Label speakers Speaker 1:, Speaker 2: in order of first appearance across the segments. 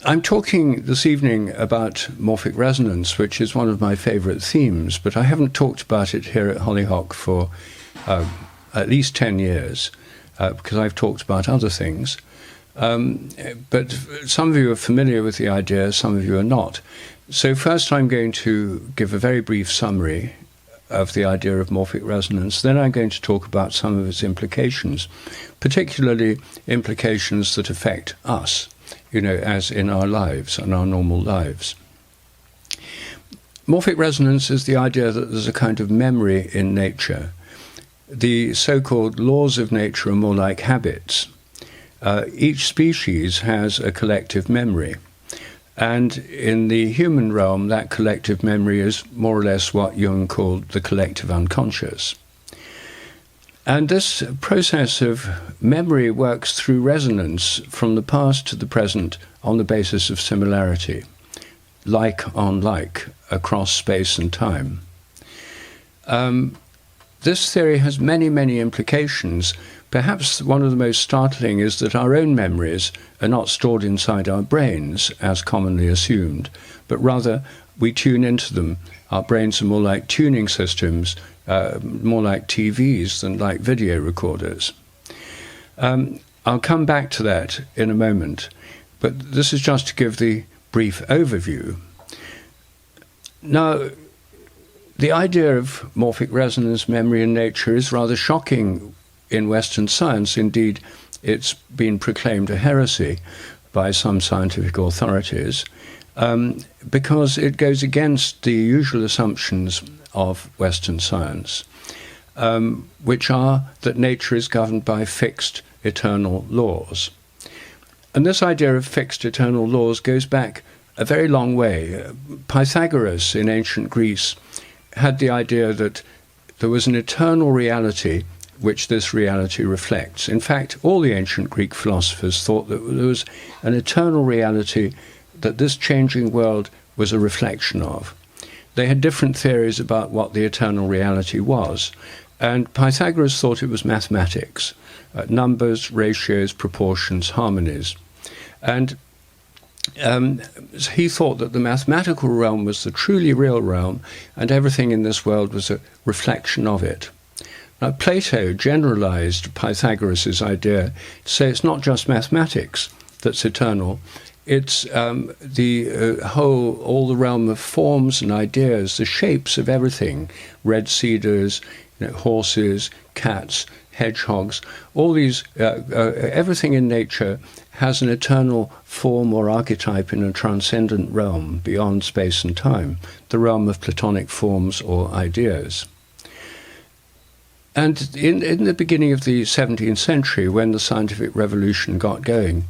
Speaker 1: I'm talking this evening about morphic resonance, which is one of my favorite themes, but I haven't talked about it here at Hollyhock for at least 10 years, because I've talked about other things. But some of you are familiar with the idea, some of you are not. So first I'm going to give a very brief summary of the idea of morphic resonance. Then I'm going to talk about some of its implications, particularly implications that affect us, as in our lives and our normal lives. Morphic resonance is the idea that there's a kind of memory in nature. The so-called laws of nature are more like habits. Each species has a collective memory. And in the human realm, that collective memory is more or less what Jung called the collective unconscious. And this process of memory works through resonance from the past to the present on the basis of similarity, like on like, across space and time. This theory has many, many implications. Perhaps one of the most startling is that our own memories are not stored inside our brains, as commonly assumed, but rather we tune into them. Our brains are more like tuning systems, more like TVs than like video recorders. I'll come back to that in a moment, but this is just to give the brief overview. Now, the idea of morphic resonance, memory in nature, is rather shocking in Western science. Indeed, it's been proclaimed a heresy by some scientific authorities because it goes against the usual assumptions of Western science, which are that nature is governed by fixed eternal laws. And this idea of fixed eternal laws goes back a very long way. Pythagoras in ancient Greece had the idea that there was an eternal reality which this reality reflects. In fact, all the ancient Greek philosophers thought that there was an eternal reality that this changing world was a reflection of. They had different theories about what the eternal reality was, and Pythagoras thought it was mathematics, numbers, ratios, proportions, harmonies. And he thought that the mathematical realm was the truly real realm, and everything in this world was a reflection of it. Now, Plato generalized Pythagoras' idea to say it's not just mathematics that's eternal, it's all the realm of forms and ideas, the shapes of everything, red cedars, horses, cats, hedgehogs, all these, everything in nature has an eternal form or archetype in a transcendent realm beyond space and time, the realm of Platonic forms or ideas. And in the beginning of the 17th century, when the scientific revolution got going,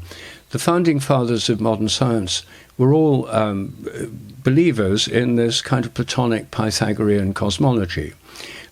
Speaker 1: the founding fathers of modern science were all believers in this kind of Platonic Pythagorean cosmology.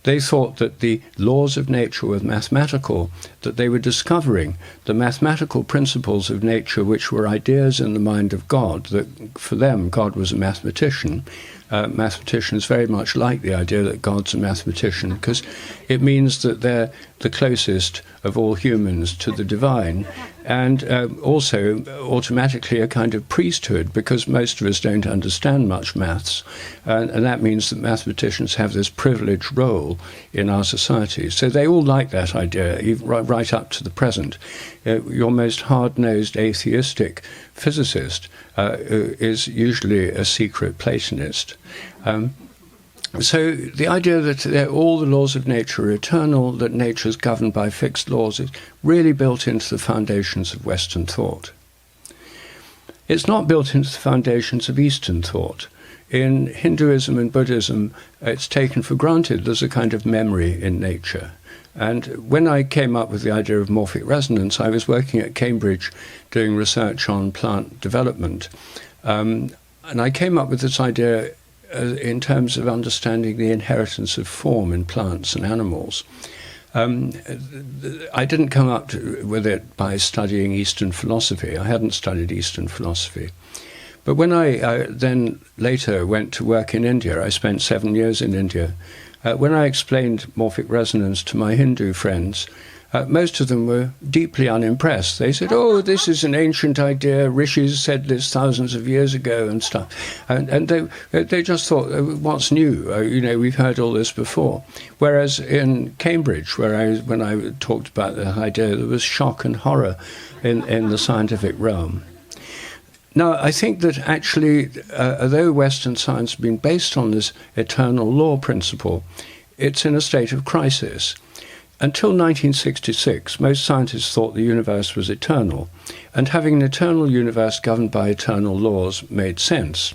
Speaker 1: They thought that the laws of nature were mathematical, that they were discovering the mathematical principles of nature which were ideas in the mind of God, that for them God was a mathematician. Mathematicians very much like the idea that God's a mathematician because it means that they're the closest of all humans to the divine, and also automatically a kind of priesthood, because most of us don't understand much maths, and that means that mathematicians have this privileged role in our society. So they all like that idea, even right up to the present. Your most hard-nosed atheistic physicist is usually a secret Platonist. So the idea that all the laws of nature are eternal, that nature is governed by fixed laws, is really built into the foundations of Western thought. It's not built into the foundations of Eastern thought. In Hinduism and Buddhism, it's taken for granted there's a kind of memory in nature. And when I came up with the idea of morphic resonance, I was working at Cambridge doing research on plant development. And I came up with this idea in terms of understanding the inheritance of form in plants and animals. I didn't come up with it by studying Eastern philosophy. I hadn't studied Eastern philosophy. But when I then later went to work in India, I spent 7 years in India, when I explained morphic resonance to my Hindu friends, most of them were deeply unimpressed. They said, oh, this is an ancient idea, rishis said this thousands of years ago and stuff. And they just thought, what's new? We've heard all this before. Whereas in Cambridge, when I talked about the idea, there was shock and horror in the scientific realm. Now, I think that actually, although Western science has been based on this eternal law principle, it's in a state of crisis. Until 1966, most scientists thought the universe was eternal, and having an eternal universe governed by eternal laws made sense.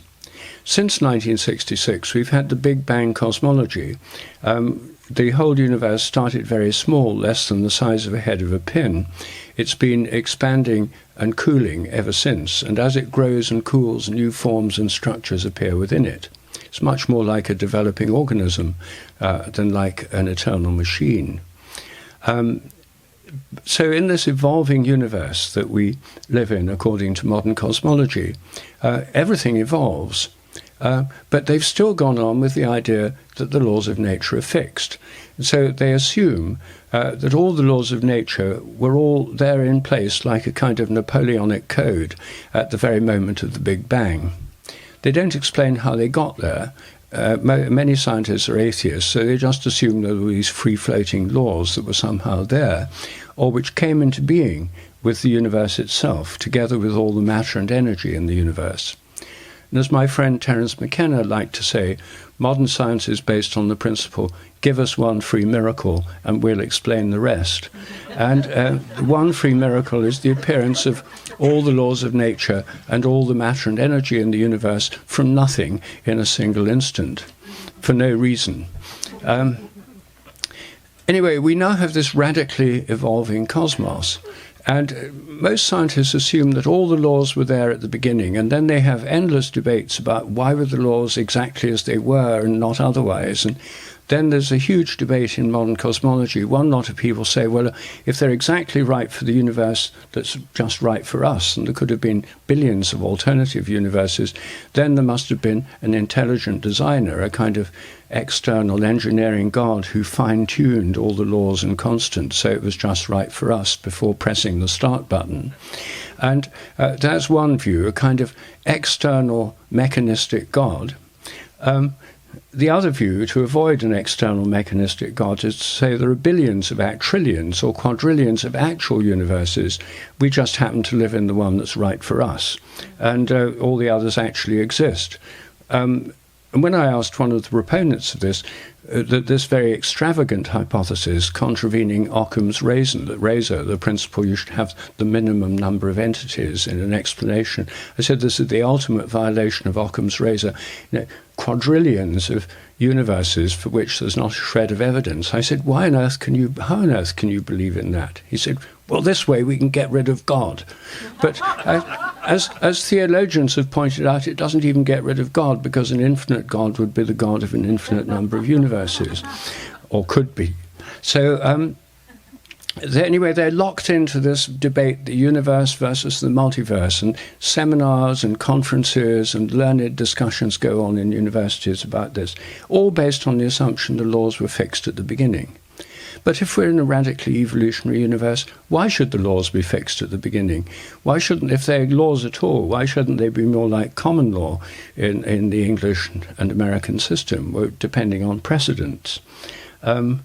Speaker 1: Since 1966, we've had the Big Bang cosmology. The whole universe started very small, less than the size of a head of a pin. It's been expanding and cooling ever since, and as it grows and cools, new forms and structures appear within it. It's much more like a developing organism than like an eternal machine. So in this evolving universe that we live in, according to modern cosmology, everything evolves. But they've still gone on with the idea that the laws of nature are fixed. And so they assume that all the laws of nature were all there in place like a kind of Napoleonic code at the very moment of the Big Bang. They don't explain how they got there. Many scientists are atheists, so they just assume there were these free-floating laws that were somehow there, or which came into being with the universe itself, together with all the matter and energy in the universe. And as my friend Terence McKenna liked to say, modern science is based on the principle, give us one free miracle and we'll explain the rest. And one free miracle is the appearance of all the laws of nature and all the matter and energy in the universe from nothing in a single instant, for no reason. Anyway, we now have this radically evolving cosmos. And most scientists assume that all the laws were there at the beginning, and then they have endless debates about why were the laws exactly as they were and not otherwise. And then there's a huge debate in modern cosmology. One lot of people say, well, if they're exactly right for the universe that's just right for us, and there could have been billions of alternative universes, then there must have been an intelligent designer, a kind of external engineering god who fine-tuned all the laws and constants so it was just right for us before pressing the start button. And that's one view, a kind of external mechanistic god. The other view, to avoid an external mechanistic God, is to say there are billions, trillions or quadrillions of actual universes. We just happen to live in the one that's right for us, and all the others actually exist. And when I asked one of the proponents of this, that this very extravagant hypothesis, contravening Occam's razor, the principle you should have the minimum number of entities in an explanation, I said this is the ultimate violation of Occam's razor. Quadrillions of universes for which there's not a shred of evidence. I said, how on earth can you believe in that? He said, well, this way we can get rid of God. But as theologians have pointed out, it doesn't even get rid of God, because an infinite God would be the God of an infinite number of universes, or could be. So anyway, they're locked into this debate, the universe versus the multiverse, and seminars and conferences and learned discussions go on in universities about this, all based on the assumption the laws were fixed at the beginning. But if we're in a radically evolutionary universe, why should the laws be fixed at the beginning? Why shouldn't, if they're laws at all, why shouldn't they be more like common law in the English and American system, depending on precedents? In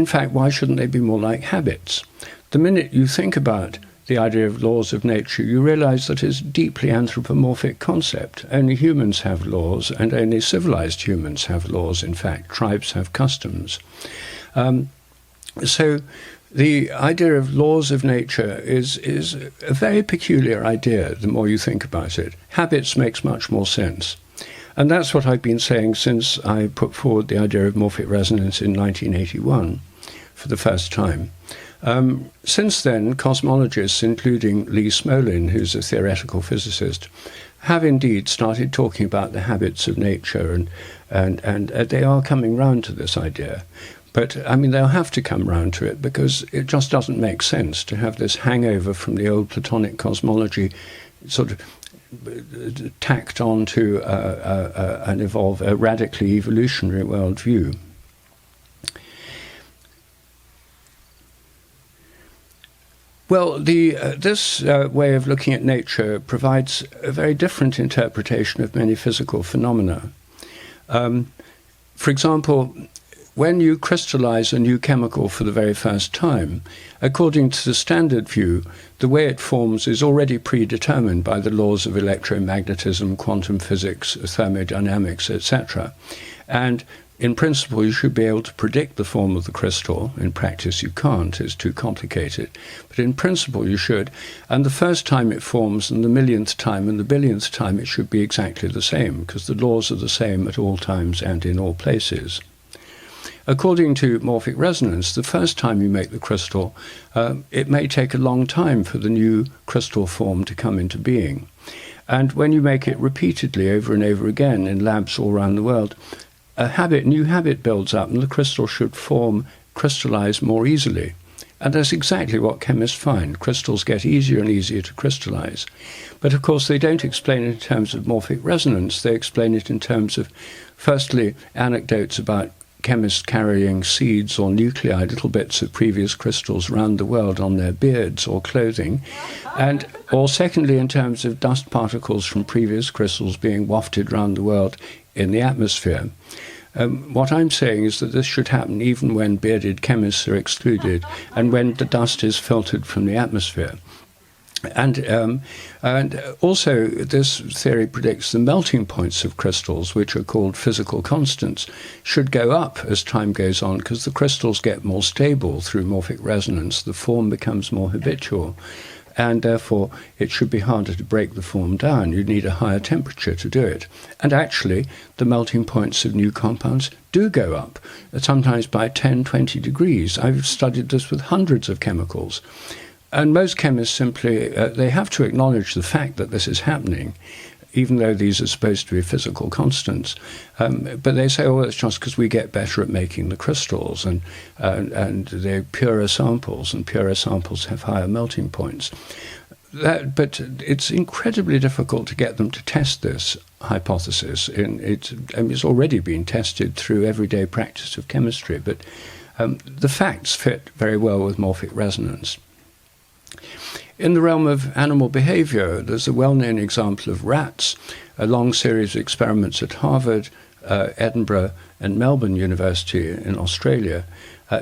Speaker 1: fact, why shouldn't they be more like habits? The minute you think about the idea of laws of nature, you realize that it's a deeply anthropomorphic concept. Only humans have laws, and only civilized humans have laws. In fact, tribes have customs. So the idea of laws of nature is a very peculiar idea, the more you think about it. Habits makes much more sense. And that's what I've been saying since I put forward the idea of morphic resonance in 1981 for the first time. Since then, cosmologists, including Lee Smolin, who's a theoretical physicist, have indeed started talking about the habits of nature, and they are coming round to this idea. But, I mean, they'll have to come round to it, because it just doesn't make sense to have this hangover from the old Platonic cosmology sort of tacked on to a radically evolutionary worldview. Well, this way of looking at nature provides a very different interpretation of many physical phenomena. For example, when you crystallize a new chemical for the very first time, according to the standard view, the way it forms is already predetermined by the laws of electromagnetism, quantum physics, thermodynamics, etc. And in principle, you should be able to predict the form of the crystal. In practice, you can't. It's too complicated. But in principle, you should. And the first time it forms, and the millionth time, and the billionth time, it should be exactly the same, because the laws are the same at all times and in all places. According to Morphic Resonance, the first time you make the crystal, it may take a long time for the new crystal form to come into being. And when you make it repeatedly over and over again in labs all around the world, a new habit builds up, and the crystal should crystallize more easily. And that's exactly what chemists find. Crystals get easier and easier to crystallize. But of course, they don't explain it in terms of morphic resonance. They explain it in terms of, firstly, anecdotes about chemists carrying seeds or nuclei, little bits of previous crystals around the world on their beards or clothing, or secondly, in terms of dust particles from previous crystals being wafted around the world in the atmosphere. What I'm saying is that this should happen even when bearded chemists are excluded and when the dust is filtered from the atmosphere. And also, this theory predicts the melting points of crystals, which are called physical constants, should go up as time goes on because the crystals get more stable through morphic resonance. The form becomes more habitual, and therefore it should be harder to break the form down. You need a higher temperature to do it. And actually, the melting points of new compounds do go up, sometimes by 10, 20 degrees. I've studied this with hundreds of chemicals. And most chemists simply, they have to acknowledge the fact that this is happening, even though these are supposed to be physical constants. But they say, oh, it's just because we get better at making the crystals, and they're purer samples, and purer samples have higher melting points. But it's incredibly difficult to get them to test this hypothesis. It's already been tested through everyday practice of chemistry, but the facts fit very well with morphic resonance. In the realm of animal behavior, there's a well-known example of rats. A long series of experiments at Harvard, Edinburgh, and Melbourne University in Australia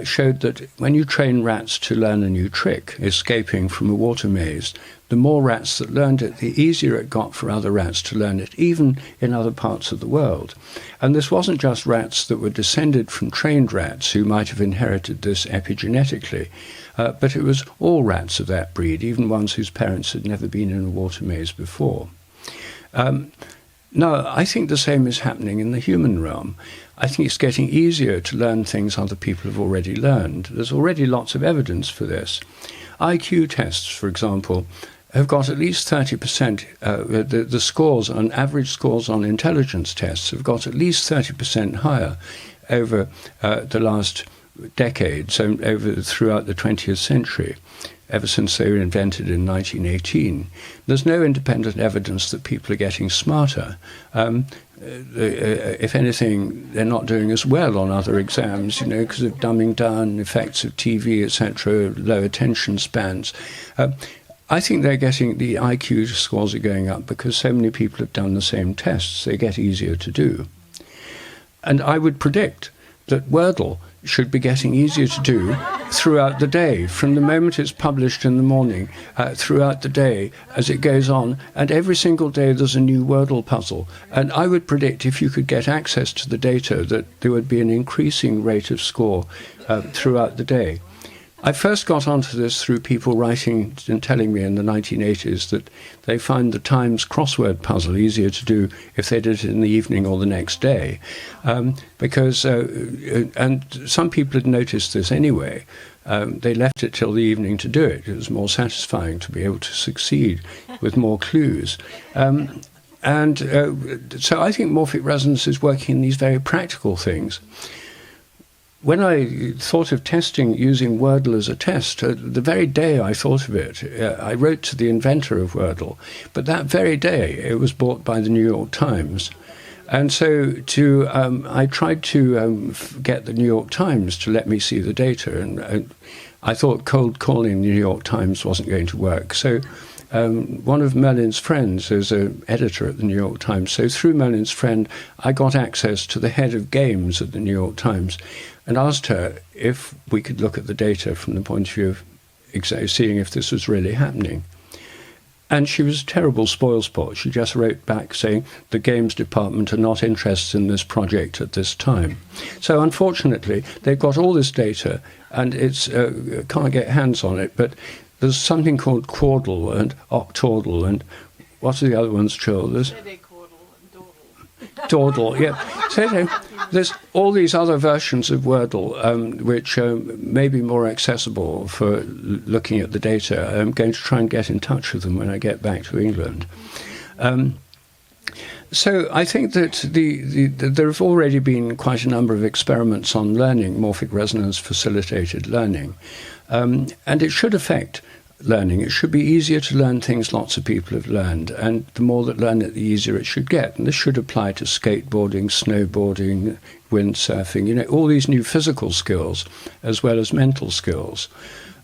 Speaker 1: showed that when you train rats to learn a new trick, escaping from a water maze, the more rats that learned it, the easier it got for other rats to learn it, even in other parts of the world. And this wasn't just rats that were descended from trained rats who might have inherited this epigenetically, but it was all rats of that breed, even ones whose parents had never been in a water maze before. Now, I think the same is happening in the human realm. I think it's getting easier to learn things other people have already learned. There's already lots of evidence for this. IQ tests, for example, have got at least 30%, the scores on average scores on intelligence tests have got at least 30% higher over the last decade, so throughout the 20th century, ever since they were invented in 1918. There's no independent evidence that people are getting smarter. If anything, they're not doing as well on other exams, because of dumbing down, effects of TV, etc., low attention spans. I think they're getting, the IQ scores are going up because so many people have done the same tests. They get easier to do. And I would predict that Wordle should be getting easier to do throughout the day, from the moment it's published in the morning, throughout the day as it goes on, and every single day there's a new Wordle puzzle. And I would predict if you could get access to the data that there would be an increasing rate of score throughout the day. I first got onto this through people writing and telling me in the 1980s that they find the Times crossword puzzle easier to do if they did it in the evening or the next day, because and some people had noticed this anyway. They left it till the evening to do it. It was more satisfying to be able to succeed with more clues. So I think morphic resonance is working in these very practical things. When I thought of testing using Wordle as a test, the very day I thought of it, I wrote to the inventor of Wordle, but that very day it was bought by the New York Times. And so I tried to get the New York Times to let me see the data, and I thought cold calling the New York Times wasn't going to work. So one of Merlin's friends is an editor at the New York Times. So through Merlin's friend, I got access to the head of games at the New York Times and asked her if we could look at the data from the point of view of seeing if this was really happening. And she was a terrible spoilsport. She just wrote back saying the games department are not interested in this project at this time. So unfortunately, they've got all this data and it's can't get hands on it. But there's something called Quordle and Octordle and what are the other ones, Jill? There's Dawdle, yeah. So there's all these other versions of Wordle which may be more accessible for looking at the data. I'm going to try and get in touch with them when I get back to England. So I think that there have already been quite a number of experiments on learning, morphic resonance facilitated learning, and it should affect learning. It should be easier to learn things lots of people have learned, and the more that learn it, the easier it should get. And this should apply to skateboarding, snowboarding, windsurfing, all these new physical skills as well as mental skills.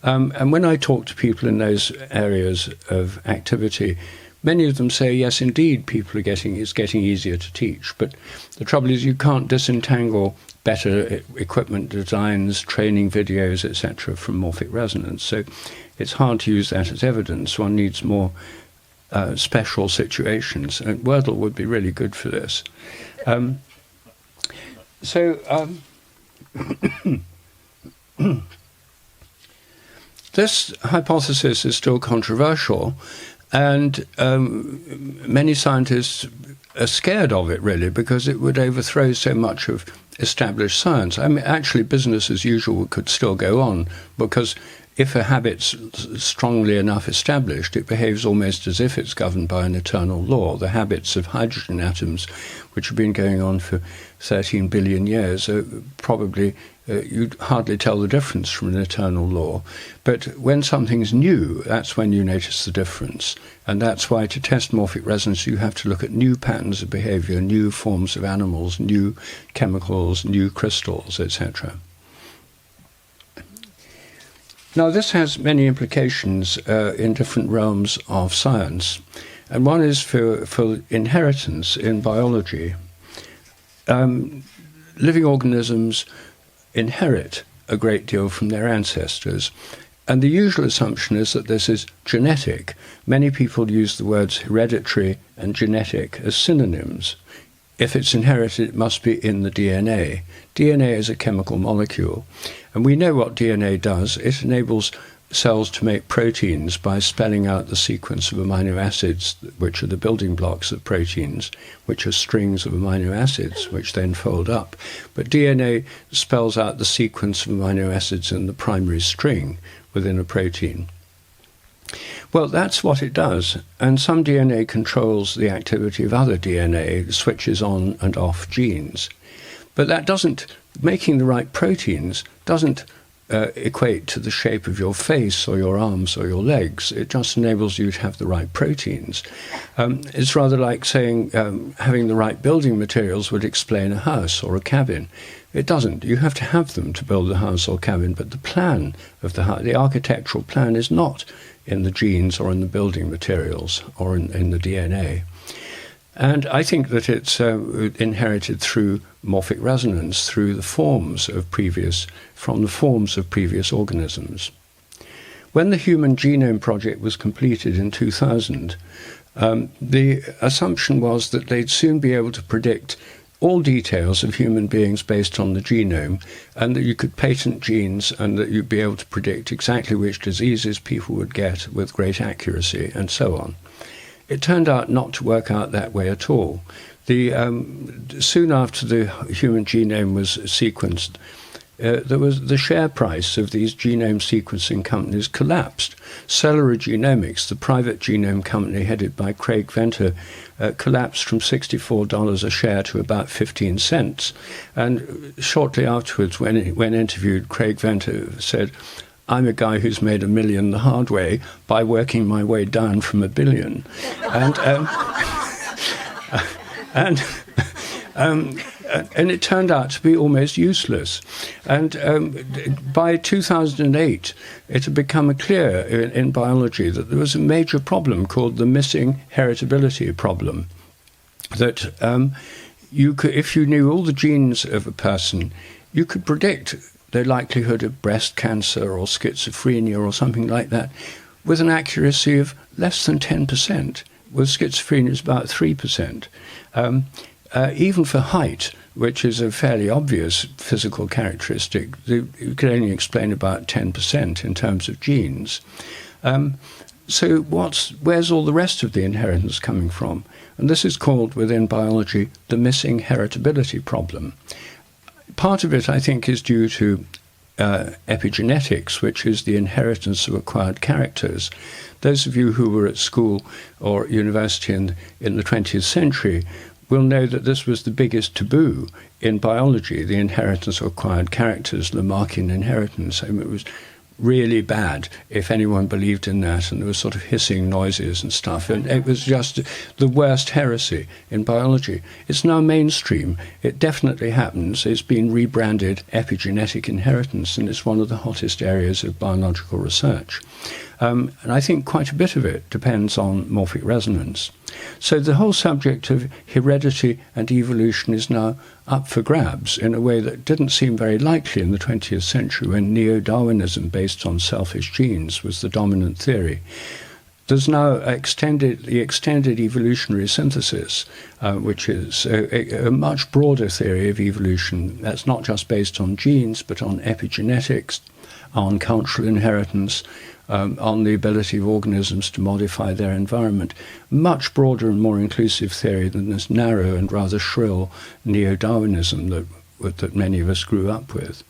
Speaker 1: And when I talk to people in those areas of activity, many of them say, yes, indeed, it's getting easier to teach. But the trouble is you can't disentangle better equipment designs, training videos, etc. from morphic resonance. So it's hard to use that as evidence. One needs more special situations. And Wordle would be really good for this. This hypothesis is still controversial. And many scientists are scared of it, really, because it would overthrow so much of established science. I mean, actually, business as usual could still go on, because if a habit's strongly enough established, it behaves almost as if it's governed by an eternal law. The habits of hydrogen atoms, which have been going on for 13 billion years, are probably you'd hardly tell the difference from an eternal law. But when something's new, that's when you notice the difference. And that's why to test morphic resonance, you have to look at new patterns of behavior, new forms of animals, new chemicals, new crystals, etc. Now, this has many implications in different realms of science. And one is for inheritance in biology. Living organisms inherit a great deal from their ancestors. And the usual assumption is that this is genetic. Many people use the words hereditary and genetic as synonyms. If it's inherited, it must be in the DNA. DNA is a chemical molecule. And we know what DNA does. It enables cells to make proteins by spelling out the sequence of amino acids, which are the building blocks of proteins, which are strings of amino acids, which then fold up. But DNA spells out the sequence of amino acids in the primary string within a protein. Well, that's what it does. And some DNA controls the activity of other DNA, switches on and off genes. But that doesn't, making the right proteins doesn't equate to the shape of your face or your arms or your legs. It just enables you to have the right proteins. It's rather like saying having the right building materials would explain a house or a cabin. It doesn't. You have to have them to build a house or cabin, but the plan of the house, the architectural plan, is not in the genes or in the building materials or in the DNA. And I think that it's inherited through morphic resonance, through the forms of previous organisms. When the Human Genome Project was completed in 2000, the assumption was that they'd soon be able to predict all details of human beings based on the genome, and that you could patent genes and that you'd be able to predict exactly which diseases people would get with great accuracy and so on. It turned out not to work out that way at all. Soon after the human genome was sequenced, there was the share price of these genome sequencing companies collapsed. Cellular Genomics, the private genome company headed by Craig Venter, collapsed from $64 a share to about 15 cents. And shortly afterwards, when interviewed, Craig Venter said, "I'm a guy who's made $1 million the hard way by working my way down from $1 billion." and it turned out to be almost useless. And by 2008, it had become clear in biology that there was a major problem called the missing heritability problem. That you could, if you knew all the genes of a person, you could predict the likelihood of breast cancer or schizophrenia or something like that with an accuracy of less than 10%. With schizophrenia, it's about 3%. Even for height, which is a fairly obvious physical characteristic, you can only explain about 10% in terms of genes. So where's all the rest of the inheritance coming from? And this is called, within biology, the missing heritability problem. Part of it, I think, is due to epigenetics, which is the inheritance of acquired characters. Those of you who were at school or university in the 20th century will know that this was the biggest taboo in biology, the inheritance of acquired characters, Lamarckian inheritance. I mean, it was really bad if anyone believed in that, and there was sort of hissing noises and stuff, and it was just the worst heresy in biology. It's now mainstream. It definitely happens. It's been rebranded epigenetic inheritance, and it's one of the hottest areas of biological research. And I think quite a bit of it depends on morphic resonance. So the whole subject of heredity and evolution is now up for grabs in a way that didn't seem very likely in the 20th century, when neo-Darwinism based on selfish genes was the dominant theory. There's now the extended evolutionary synthesis, which is a much broader theory of evolution that's not just based on genes, but on epigenetics, on cultural inheritance, on the ability of organisms to modify their environment. Much broader and more inclusive theory than this narrow and rather shrill neo-Darwinism that many of us grew up with.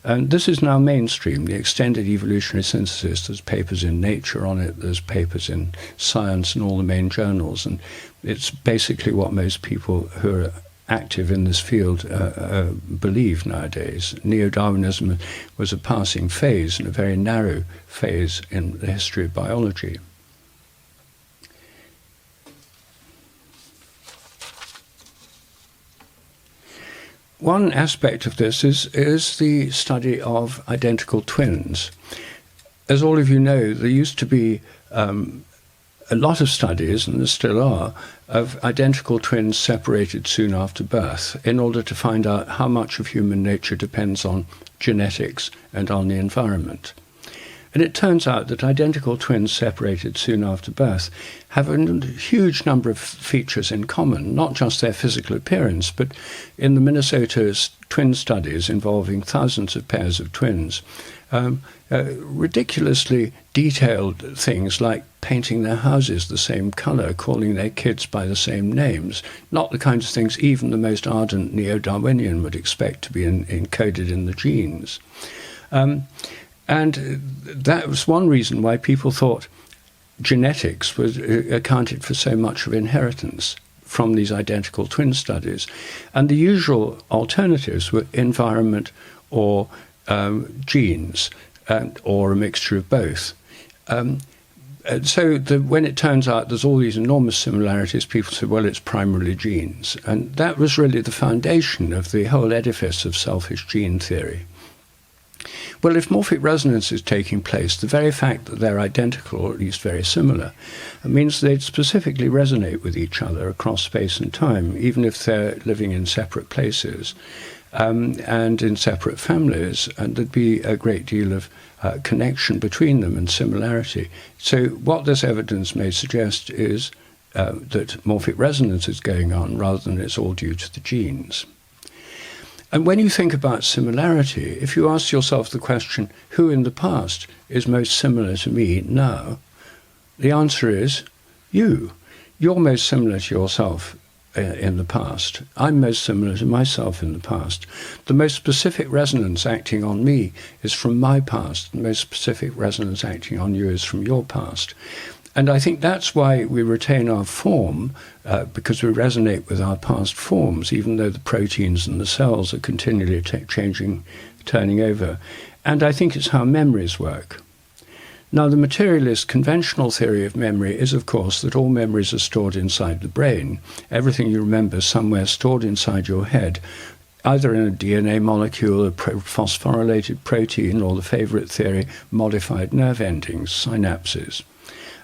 Speaker 1: And this is now mainstream, the extended evolutionary synthesis. There's papers in Nature on it, there's papers in Science and all the main journals, and it's basically what most people who are active in this field believe nowadays. Neo-Darwinism was a passing phase, and a very narrow phase in the history of biology. One aspect of this is the study of identical twins. As all of you know, there used to be a lot of studies, and there still are, of identical twins separated soon after birth in order to find out how much of human nature depends on genetics and on the environment. And it turns out that identical twins separated soon after birth have a huge number of features in common, not just their physical appearance, but in the Minnesota's twin studies involving thousands of pairs of twins, ridiculously detailed things like painting their houses the same color, calling their kids by the same names, not the kinds of things even the most ardent neo-Darwinian would expect to be encoded in the genes. And that was one reason why people thought genetics was accounted for so much of inheritance from these identical twin studies. And the usual alternatives were environment or genes, or a mixture of both. So when it turns out there's all these enormous similarities, people say, well, it's primarily genes. And that was really the foundation of the whole edifice of selfish gene theory. Well, if morphic resonance is taking place, the very fact that they're identical, or at least very similar, means they'd specifically resonate with each other across space and time, even if they're living in separate places and in separate families, and there'd be a great deal of connection between them and similarity. So what this evidence may suggest is that morphic resonance is going on rather than it's all due to the genes. And when you think about similarity, if you ask yourself the question, who in the past is most similar to me now? The answer is you. You're most similar to yourself in the past. I'm most similar to myself in the past. The most specific resonance acting on me is from my past. The most specific resonance acting on you is from your past. And I think that's why we retain our form, because we resonate with our past forms, even though the proteins and the cells are continually changing, turning over. And I think it's how memories work. Now, the materialist conventional theory of memory is, of course, that all memories are stored inside the brain. Everything you remember is somewhere stored inside your head, either in a DNA molecule, a phosphorylated protein, or the favourite theory, modified nerve endings, synapses.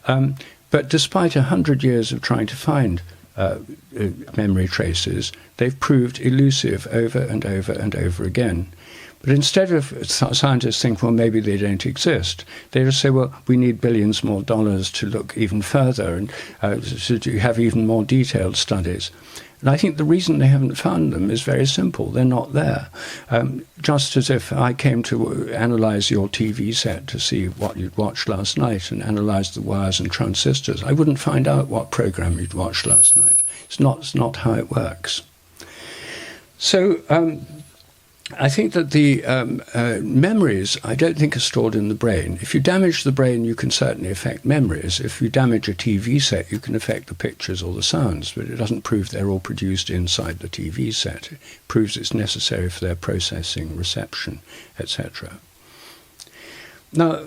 Speaker 1: But despite 100 years of trying to find memory traces, they've proved elusive over and over and over again. But instead of scientists think, well, maybe they don't exist, they just say, well, we need billions more dollars to look even further and to have even more detailed studies. And I think the reason they haven't found them is very simple. They're not there. Just as if I came to analyze your TV set to see what you'd watched last night and analyze the wires and transistors, I wouldn't find out what program you'd watched last night. It's not how it works. So I think that the memories, I don't think, are stored in the brain. If you damage the brain, you can certainly affect memories. If you damage a TV set, you can affect the pictures or the sounds, but it doesn't prove they're all produced inside the TV set. It proves it's necessary for their processing, reception, etc. Now,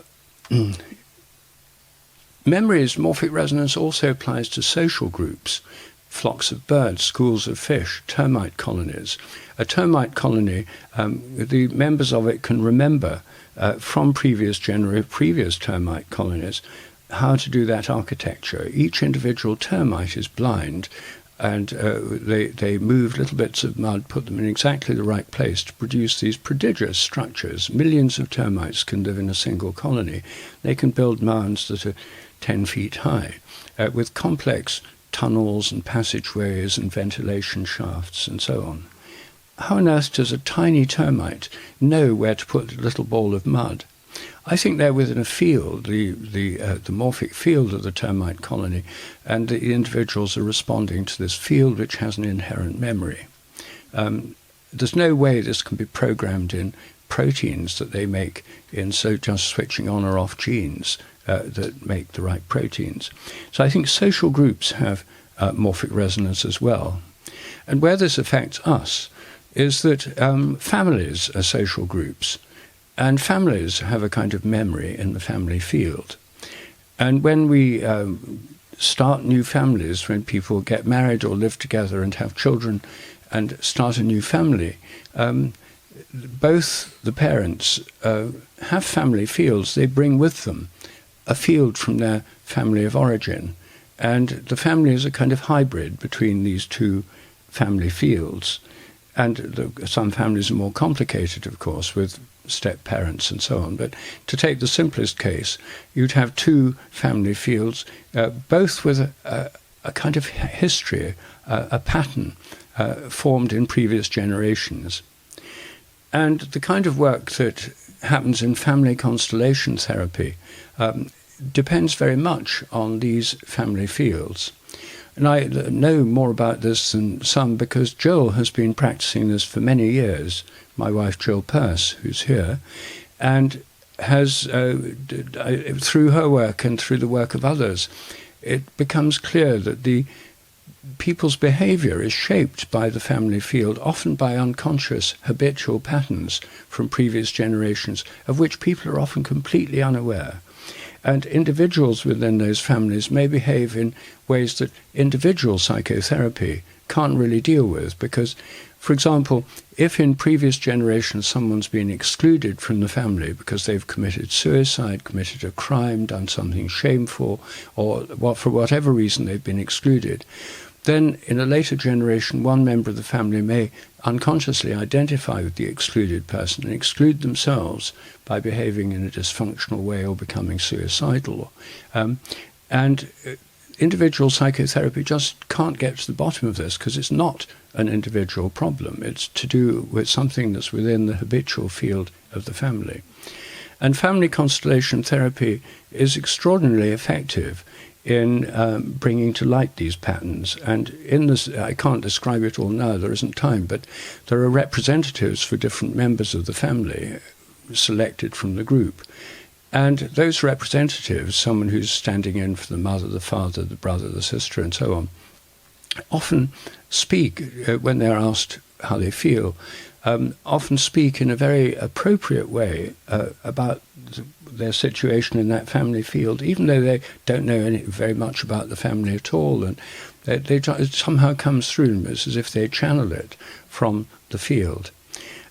Speaker 1: memories, morphic resonance also applies to social groups. Flocks of birds, schools of fish, termite colonies. A termite colony, the members of it can remember from previous termite colonies how to do that architecture. Each individual termite is blind, and they move little bits of mud, put them in exactly the right place to produce these prodigious structures. Millions of termites can live in a single colony. They can build mounds that are 10 feet high with complex tunnels and passageways and ventilation shafts and so on. How on earth does a tiny termite know where to put a little ball of mud? I think they're within a field, the morphic field of the termite colony, and the individuals are responding to this field which has an inherent memory. There's no way this can be programmed in proteins that they make in just switching on or off genes that make the right proteins. So I think social groups have morphic resonance as well. And where this affects us is that families are social groups, and families have a kind of memory in the family field. And when we start new families, when people get married or live together and have children and start a new family, both the parents have family fields they bring with them, a field from their family of origin. And the family is a kind of hybrid between these two family fields. And some families are more complicated, of course, with step-parents and so on. But to take the simplest case, you'd have two family fields, both with a kind of history, a pattern formed in previous generations. And the kind of work that happens in family constellation therapy depends very much on these family fields. And I know more about this than some because Jill has been practicing this for many years, my wife Jill Peirce, who's here, and has, through her work and through the work of others, it becomes clear that the people's behavior is shaped by the family field, often by unconscious habitual patterns from previous generations, of which people are often completely unaware. And individuals within those families may behave in ways that individual psychotherapy can't really deal with because, for example, if in previous generations someone's been excluded from the family because they've committed suicide, committed a crime, done something shameful, or for whatever reason they've been excluded, then in a later generation one member of the family may unconsciously identify with the excluded person and exclude themselves by behaving in a dysfunctional way or becoming suicidal. And individual psychotherapy just can't get to the bottom of this because it's not an individual problem. It's to do with something that's within the habitual field of the family. And family constellation therapy is extraordinarily effective in bringing to light these patterns. And in this, I can't describe it all now, there isn't time, but there are representatives for different members of the family selected from the group. And those representatives, someone who's standing in for the mother, the father, the brother, the sister, and so on, often speak when they're asked how they feel. often speak in a very appropriate way about their situation in that family field, even though they don't know very much about the family at all, and it somehow comes through them. It's as if they channel it from the field.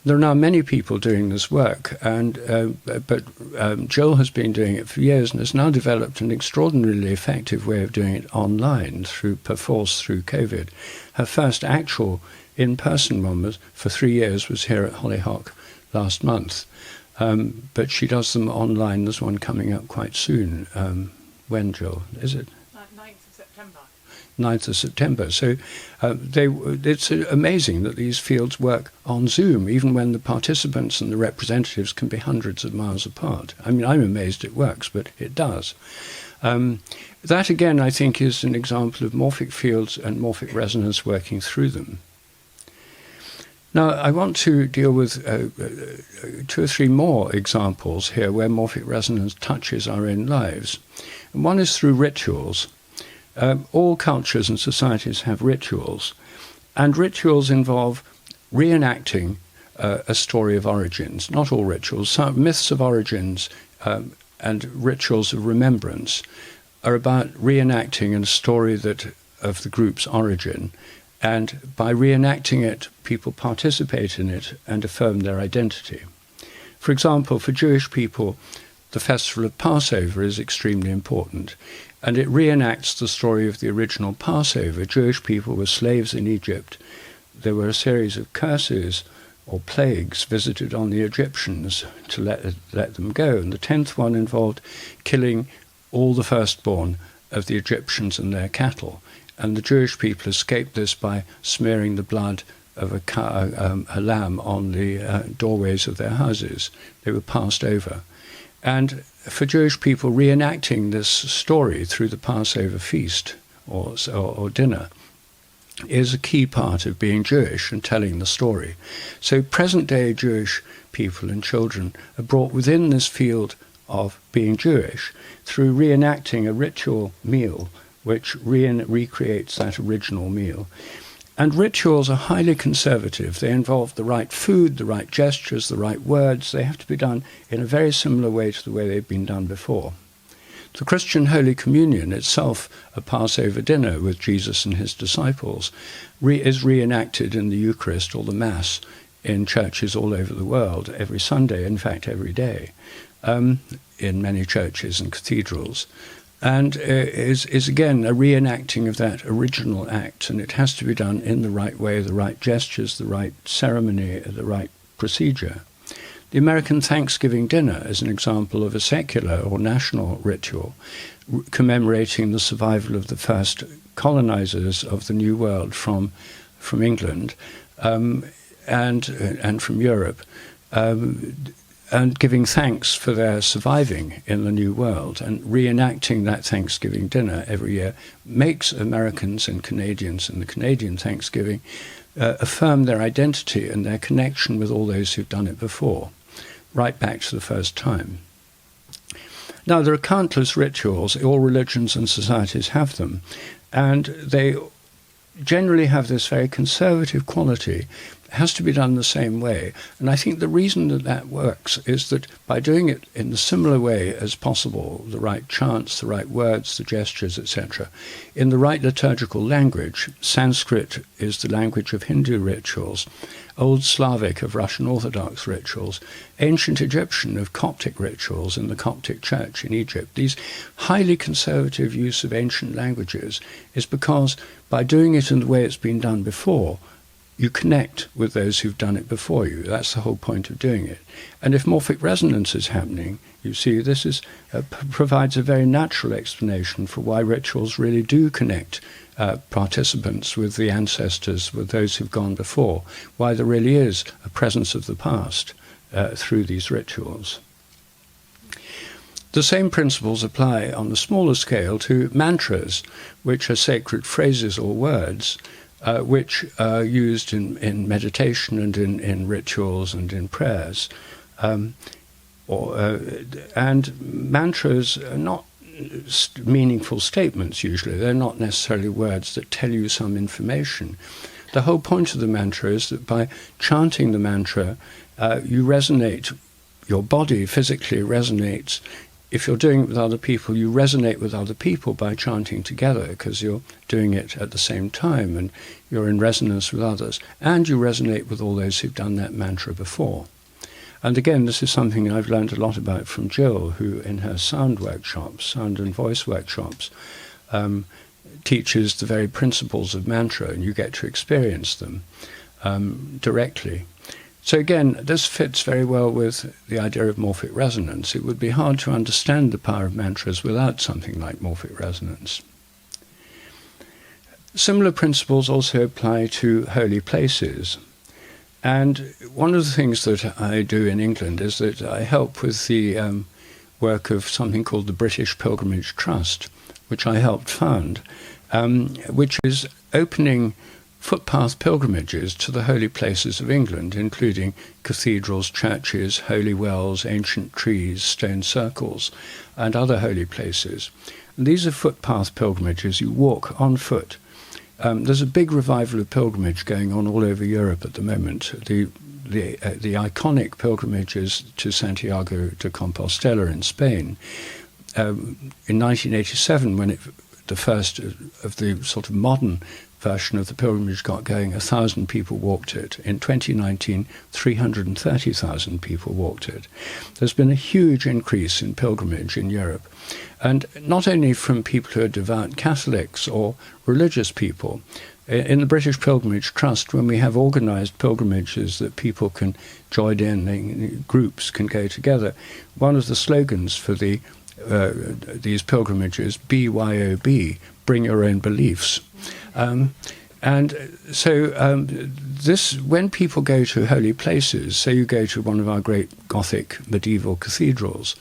Speaker 1: There are now many people doing this work, but Jill has been doing it for years and has now developed an extraordinarily effective way of doing it online perforce through COVID. Her first actual in-person one for 3 years was here at Hollyhock last month, but she does them online. There's one coming up quite soon. When, Jill? Is it?
Speaker 2: 9th of September.
Speaker 1: 9th of September. So it's amazing that these fields work on Zoom, even when the participants and the representatives can be hundreds of miles apart. I mean, I'm amazed it works, but it does. That, again, I think is an example of morphic fields and morphic resonance working through them. Now, I want to deal with 2 or 3 more examples here where morphic resonance touches our own lives. And one is through rituals. All cultures and societies have rituals, and rituals involve reenacting a story of origins. Not all rituals. Some myths of origins and rituals of remembrance are about reenacting a story of the group's origin, and by reenacting it, people participate in it and affirm their identity. For example, for Jewish people, the festival of Passover is extremely important, and it reenacts the story of the original Passover. Jewish people were slaves in Egypt. There were a series of curses or plagues visited on the Egyptians to let them go, and the 10th one involved killing all the firstborn of the Egyptians and their cattle. And the Jewish people escaped this by smearing the blood of a lamb on the doorways of their houses. They were passed over. And for Jewish people, reenacting this story through the Passover feast or dinner is a key part of being Jewish and telling the story. So present-day Jewish people and children are brought within this field of being Jewish through reenacting a ritual meal which recreates that original meal. And rituals are highly conservative. They involve the right food, the right gestures, the right words. They have to be done in a very similar way to the way they've been done before. The Christian Holy Communion, itself a Passover dinner with Jesus and his disciples, is reenacted in the Eucharist or the Mass in churches all over the world every Sunday, in fact every day, in many churches and cathedrals. And is again a reenacting of that original act, and it has to be done in the right way, the right gestures, the right ceremony, the right procedure. The American Thanksgiving dinner is an example of a secular or national ritual commemorating the survival of the first colonizers of the New World from England and from Europe, and giving thanks for their surviving in the New World. And reenacting that Thanksgiving dinner every year makes Americans and Canadians in the Canadian Thanksgiving affirm their identity and their connection with all those who've done it before, right back to the first time. Now, there are countless rituals. All religions and societies have them, and they generally have this very conservative quality. It has to be done the same way. And I think the reason that works is that by doing it in the similar way as possible, the right chants, the right words, the gestures, etc., in the right liturgical language. Sanskrit is the language of Hindu rituals, Old Slavic of Russian Orthodox rituals, ancient Egyptian of Coptic rituals in the Coptic Church in Egypt. These highly conservative use of ancient languages is because by doing it in the way it's been done before, you connect with those who've done it before you. That's the whole point of doing it. And if morphic resonance is happening, you see, this provides a very natural explanation for why rituals really do connect participants with the ancestors, with those who've gone before, why there really is a presence of the past through these rituals. The same principles apply on the smaller scale to mantras, which are sacred phrases or words, which are used in meditation and in rituals and in prayers. And mantras are not meaningful statements usually. They're not necessarily words that tell you some information. the whole point of the mantra is that by chanting the mantra, you resonate, your body physically resonates. If you're doing it with other people, you resonate with other people by chanting together, because you're doing it at the same time and you're in resonance with others. And you resonate with all those who've done that mantra before. And again, this is something I've learned a lot about from Jill, who in her sound workshops, sound and voice workshops, teaches the very principles of mantra, and you get to experience them directly. So again, this fits very well with the idea of morphic resonance. It would be hard to understand the power of mantras without something like morphic resonance. Similar principles also apply to holy places. And one of the things that I do in England is that I help with the work of something called the British Pilgrimage Trust, which I helped found, which is opening footpath pilgrimages to the holy places of England, including cathedrals, churches, holy wells, ancient trees, stone circles, and other holy places. And these are footpath pilgrimages. You walk on foot. There's a big revival of pilgrimage going on all over Europe at the moment. The iconic pilgrimages to Santiago de Compostela in Spain. In 1987, when the first of the sort of modern version of the pilgrimage got going, 1,000 people walked it. In 2019, 330,000 people walked it. There's been a huge increase in pilgrimage in Europe, and not only from people who are devout Catholics or religious people. In the British Pilgrimage Trust, when we have organised pilgrimages that people can join in, groups can go together, one of the slogans for these pilgrimages, BYOB, bring your own beliefs. When people go to holy places, say you go to one of our great Gothic medieval cathedrals,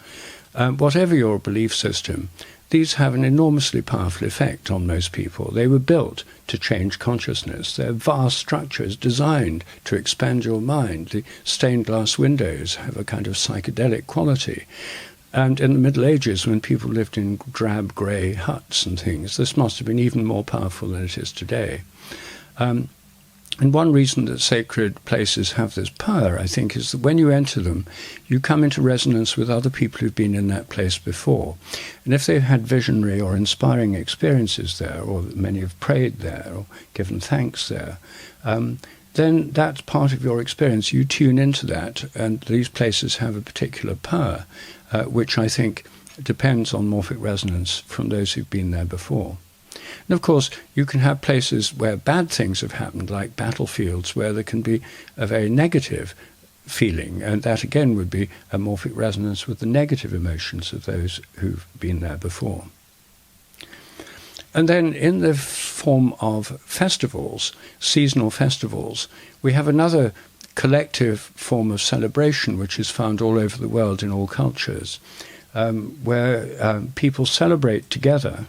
Speaker 1: whatever your belief system, these have an enormously powerful effect on most people. They were built to change consciousness. They're vast structures designed to expand your mind. The stained glass windows have a kind of psychedelic quality. And in the Middle Ages, when people lived in drab grey huts and things, this must have been even more powerful than it is today. And one reason that sacred places have this power, I think, is that when you enter them, you come into resonance with other people who've been in that place before. And if they've had visionary or inspiring experiences there, or many have prayed there or given thanks there, then that's part of your experience. You tune into that, and these places have a particular power, which I think depends on morphic resonance from those who've been there before. And of course, you can have places where bad things have happened, like battlefields, where there can be a very negative feeling, and that again would be a morphic resonance with the negative emotions of those who've been there before. And then in the form of festivals, seasonal festivals, we have another collective form of celebration which is found all over the world in all cultures, where people celebrate together.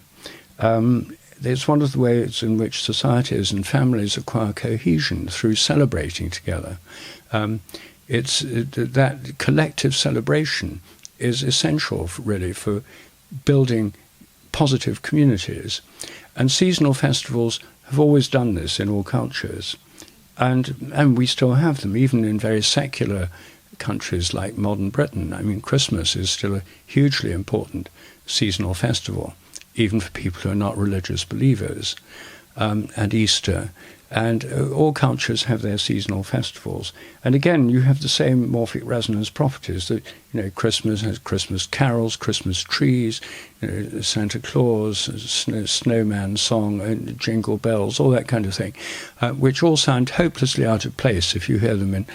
Speaker 1: It's one of the ways in which societies and families acquire cohesion, through celebrating together. That collective celebration is essential, really, for building positive communities. And seasonal festivals have always done this in all cultures. And we still have them, even in very secular countries like modern Britain. I mean, Christmas is still a hugely important seasonal festival, even for people who are not religious believers, and Easter. And all cultures have their seasonal festivals. And again, you have the same morphic resonance properties that, Christmas has Christmas carols, Christmas trees, Santa Claus, snowman song, and jingle bells, all that kind of thing, which all sound hopelessly out of place if you hear them in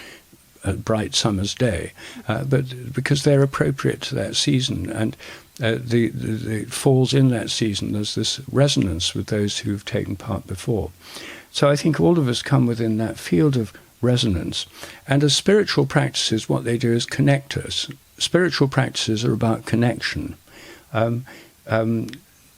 Speaker 1: a bright summer's day, but because they're appropriate to that season, and it falls in that season. There's this resonance with those who've taken part before. So I think all of us come within that field of resonance. And as spiritual practices, what they do is connect us. Spiritual practices are about connection.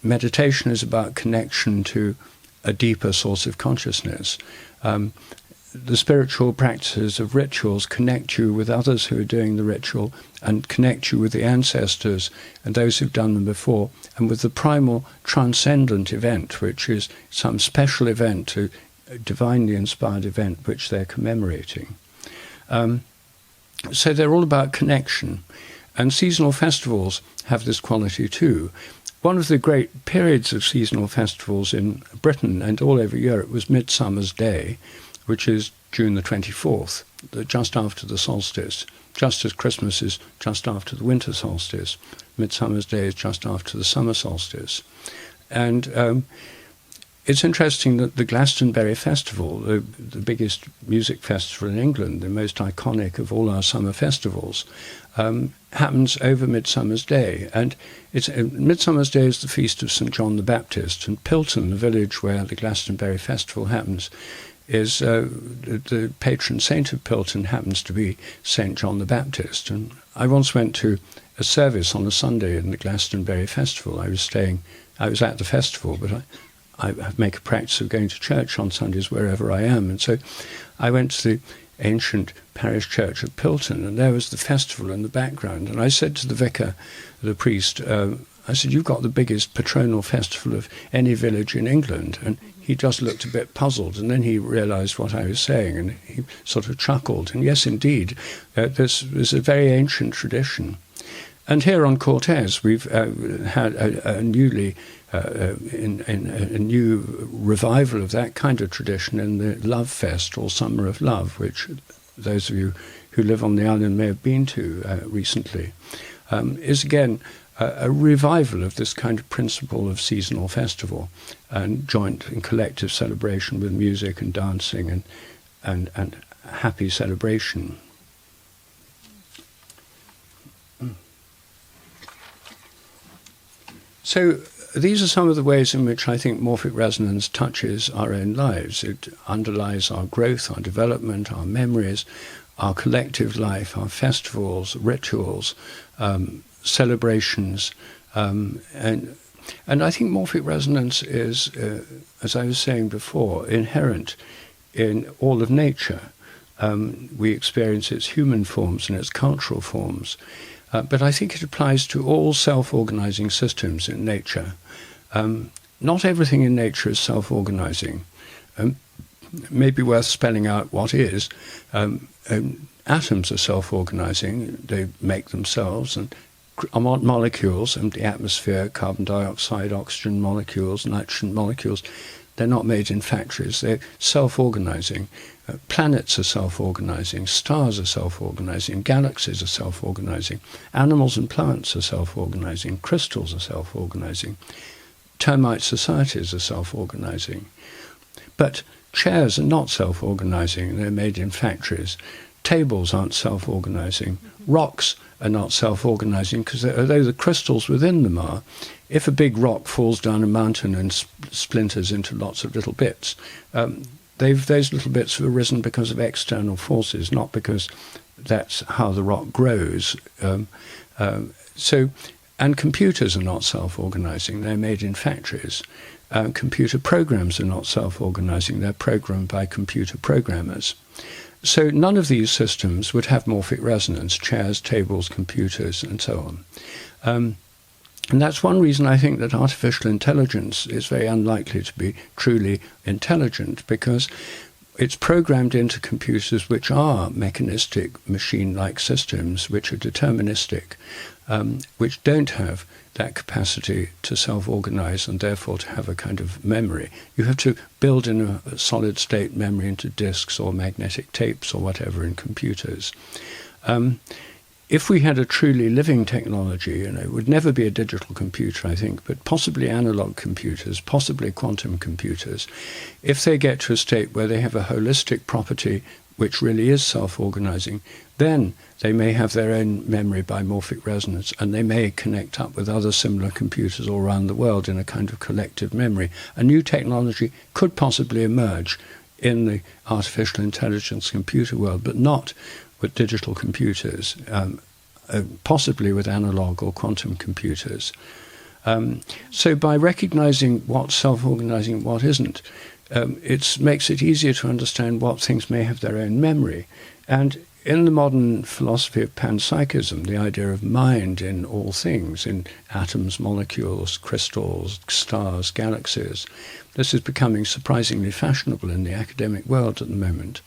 Speaker 1: Meditation is about connection to a deeper source of consciousness. The spiritual practices of rituals connect you with others who are doing the ritual, and connect you with the ancestors and those who've done them before, and with the primal transcendent event, which is some special event to divinely inspired event which they're commemorating. So they're all about connection. And seasonal festivals have this quality too. One of the great periods of seasonal festivals in Britain and all over Europe was Midsummer's Day, which is June the 24th, just after the solstice, just as Christmas is just after the winter solstice. Midsummer's Day is just after the summer solstice. And it's interesting that the Glastonbury Festival, the biggest music festival in England, the most iconic of all our summer festivals, happens over Midsummer's Day. And Midsummer's Day is the feast of St. John the Baptist. And Pilton, the village where the Glastonbury Festival happens, is the patron saint of Pilton happens to be St. John the Baptist. And I once went to a service on a Sunday in the Glastonbury Festival. I was at the festival, but I make a practice of going to church on Sundays wherever I am. And so I went to the ancient parish church at Pilton, and there was the festival in the background. And I said to the vicar, the priest, I said, "You've got the biggest patronal festival of any village in England." And he just looked a bit puzzled, and then he realized what I was saying, and he sort of chuckled. And yes, indeed, there's a very ancient tradition. And here on Cortes, we've had a new revival of that kind of tradition in the Love Fest, or Summer of Love, which those of you who live on the island may have been to recently, is again a revival of this kind of principle of seasonal festival and joint and collective celebration with music and dancing and happy celebration. So these are some of the ways in which I think Morphic Resonance touches our own lives. It underlies our growth, our development, our memories, our collective life, our festivals, rituals, celebrations. And I think Morphic Resonance is, as I was saying before, inherent in all of nature. We experience its human forms and its cultural forms. But I think it applies to all self-organizing systems in nature. Not everything in nature is self-organizing. It may be worth spelling out what is. Atoms are self-organizing. They make themselves, and molecules, and the atmosphere, carbon dioxide, oxygen molecules, nitrogen molecules, they're not made in factories. They're self-organizing. Planets are self-organizing, stars are self-organizing, galaxies are self-organizing, animals and plants are self-organizing, crystals are self-organizing, termite societies are self-organizing. But chairs are not self-organizing, they're made in factories. Tables aren't self-organizing. Rocks are not self-organizing because although the crystals within them are, if a big rock falls down a mountain and splinters into lots of little bits, those little bits have arisen because of external forces, not because that's how the rock grows. And computers are not self-organizing. They're made in factories. Computer programs are not self-organizing. They're programmed by computer programmers. So none of these systems would have morphic resonance: chairs, tables, computers, and so on. And that's one reason I think that artificial intelligence is very unlikely to be truly intelligent, because it's programmed into computers which are mechanistic, machine-like systems, which are deterministic, which don't have that capacity to self-organize and therefore to have a kind of memory. You have to build in a solid-state memory into disks or magnetic tapes or whatever in computers. If we had a truly living technology, it would never be a digital computer, I think, but possibly analog computers, possibly quantum computers. If they get to a state where they have a holistic property which really is self-organizing, then they may have their own memory by morphic resonance, and they may connect up with other similar computers all around the world in a kind of collective memory. A new technology could possibly emerge in the artificial intelligence computer world, but not with digital computers, possibly with analog or quantum computers. So by recognizing what's self-organizing and what isn't, it makes it easier to understand what things may have their own memory. And in the modern philosophy of panpsychism, the idea of mind in all things, in atoms, molecules, crystals, stars, galaxies, this is becoming surprisingly fashionable in the academic world at the moment.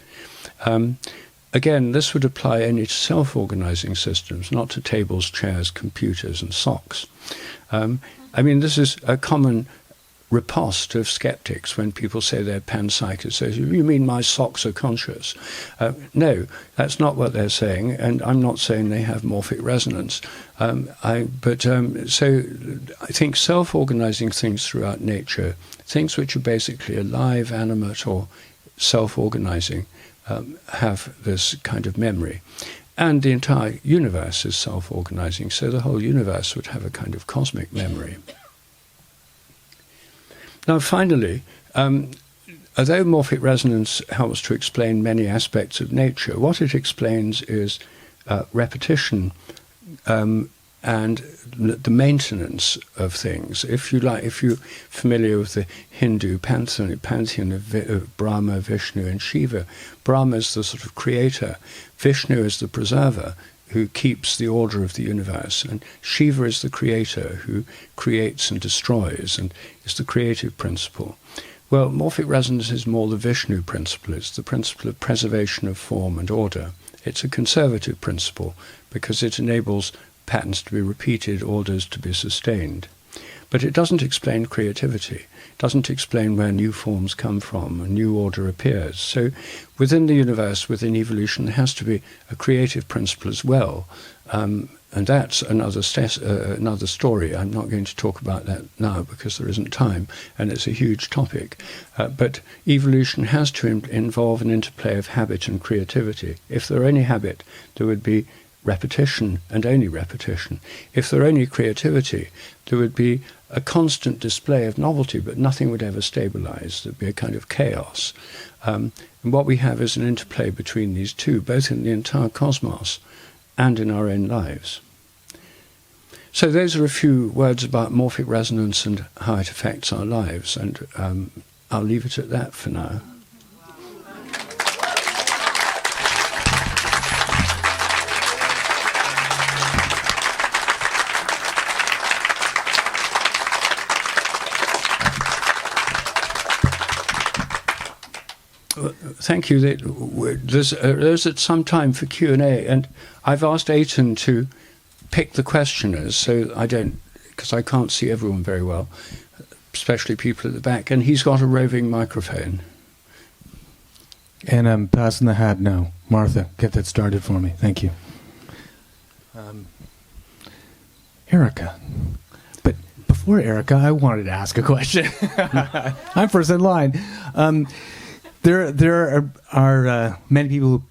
Speaker 1: Again, this would apply only to self-organizing systems, not to tables, chairs, computers, and socks. I mean, this is a common riposte of skeptics when people say they're panpsychists. They say, you mean my socks are conscious? No, that's not what they're saying, and I'm not saying they have morphic resonance. So I think self-organizing things throughout nature, things which are basically alive, animate, or self-organizing, have this kind of memory. And the entire universe is self-organizing, so the whole universe would have a kind of cosmic memory. Now, finally, although morphic resonance helps to explain many aspects of nature, what it explains is repetition and the maintenance of things. If you're familiar with the Hindu pantheon of Brahma, Vishnu, and Shiva, Brahma is the sort of creator, Vishnu is the preserver, who keeps the order of the universe, and Shiva is the creator who creates and destroys and is the creative principle. Well, morphic resonance is more the Vishnu principle. It's the principle of preservation of form and order. It's a conservative principle because it enables patterns to be repeated, orders to be sustained. But it doesn't explain creativity. It doesn't explain where new forms come from, a new order appears. So within the universe, within evolution, there has to be a creative principle as well. And that's another story. I'm not going to talk about that now because there isn't time, and it's a huge topic. But evolution has to involve an interplay of habit and creativity. If there were any habit, there would be repetition and only repetition. If there were only creativity, there would be a constant display of novelty, but nothing would ever stabilize. There'd be a kind of chaos. And what we have is an interplay between these two, both in the entire cosmos and in our own lives. So those are a few words about morphic resonance and how it affects our lives, and I'll leave it at that for now. Thank you. There's at some time for Q&A, and I've asked Aiton to pick the questioners, so because I can't see everyone very well, especially people at the back, and he's got a roving microphone.
Speaker 2: And I'm passing the hat now. Martha, get that started for me. Thank you. Erica. But before Erica, I wanted to ask a question. I'm first in line. There are many people who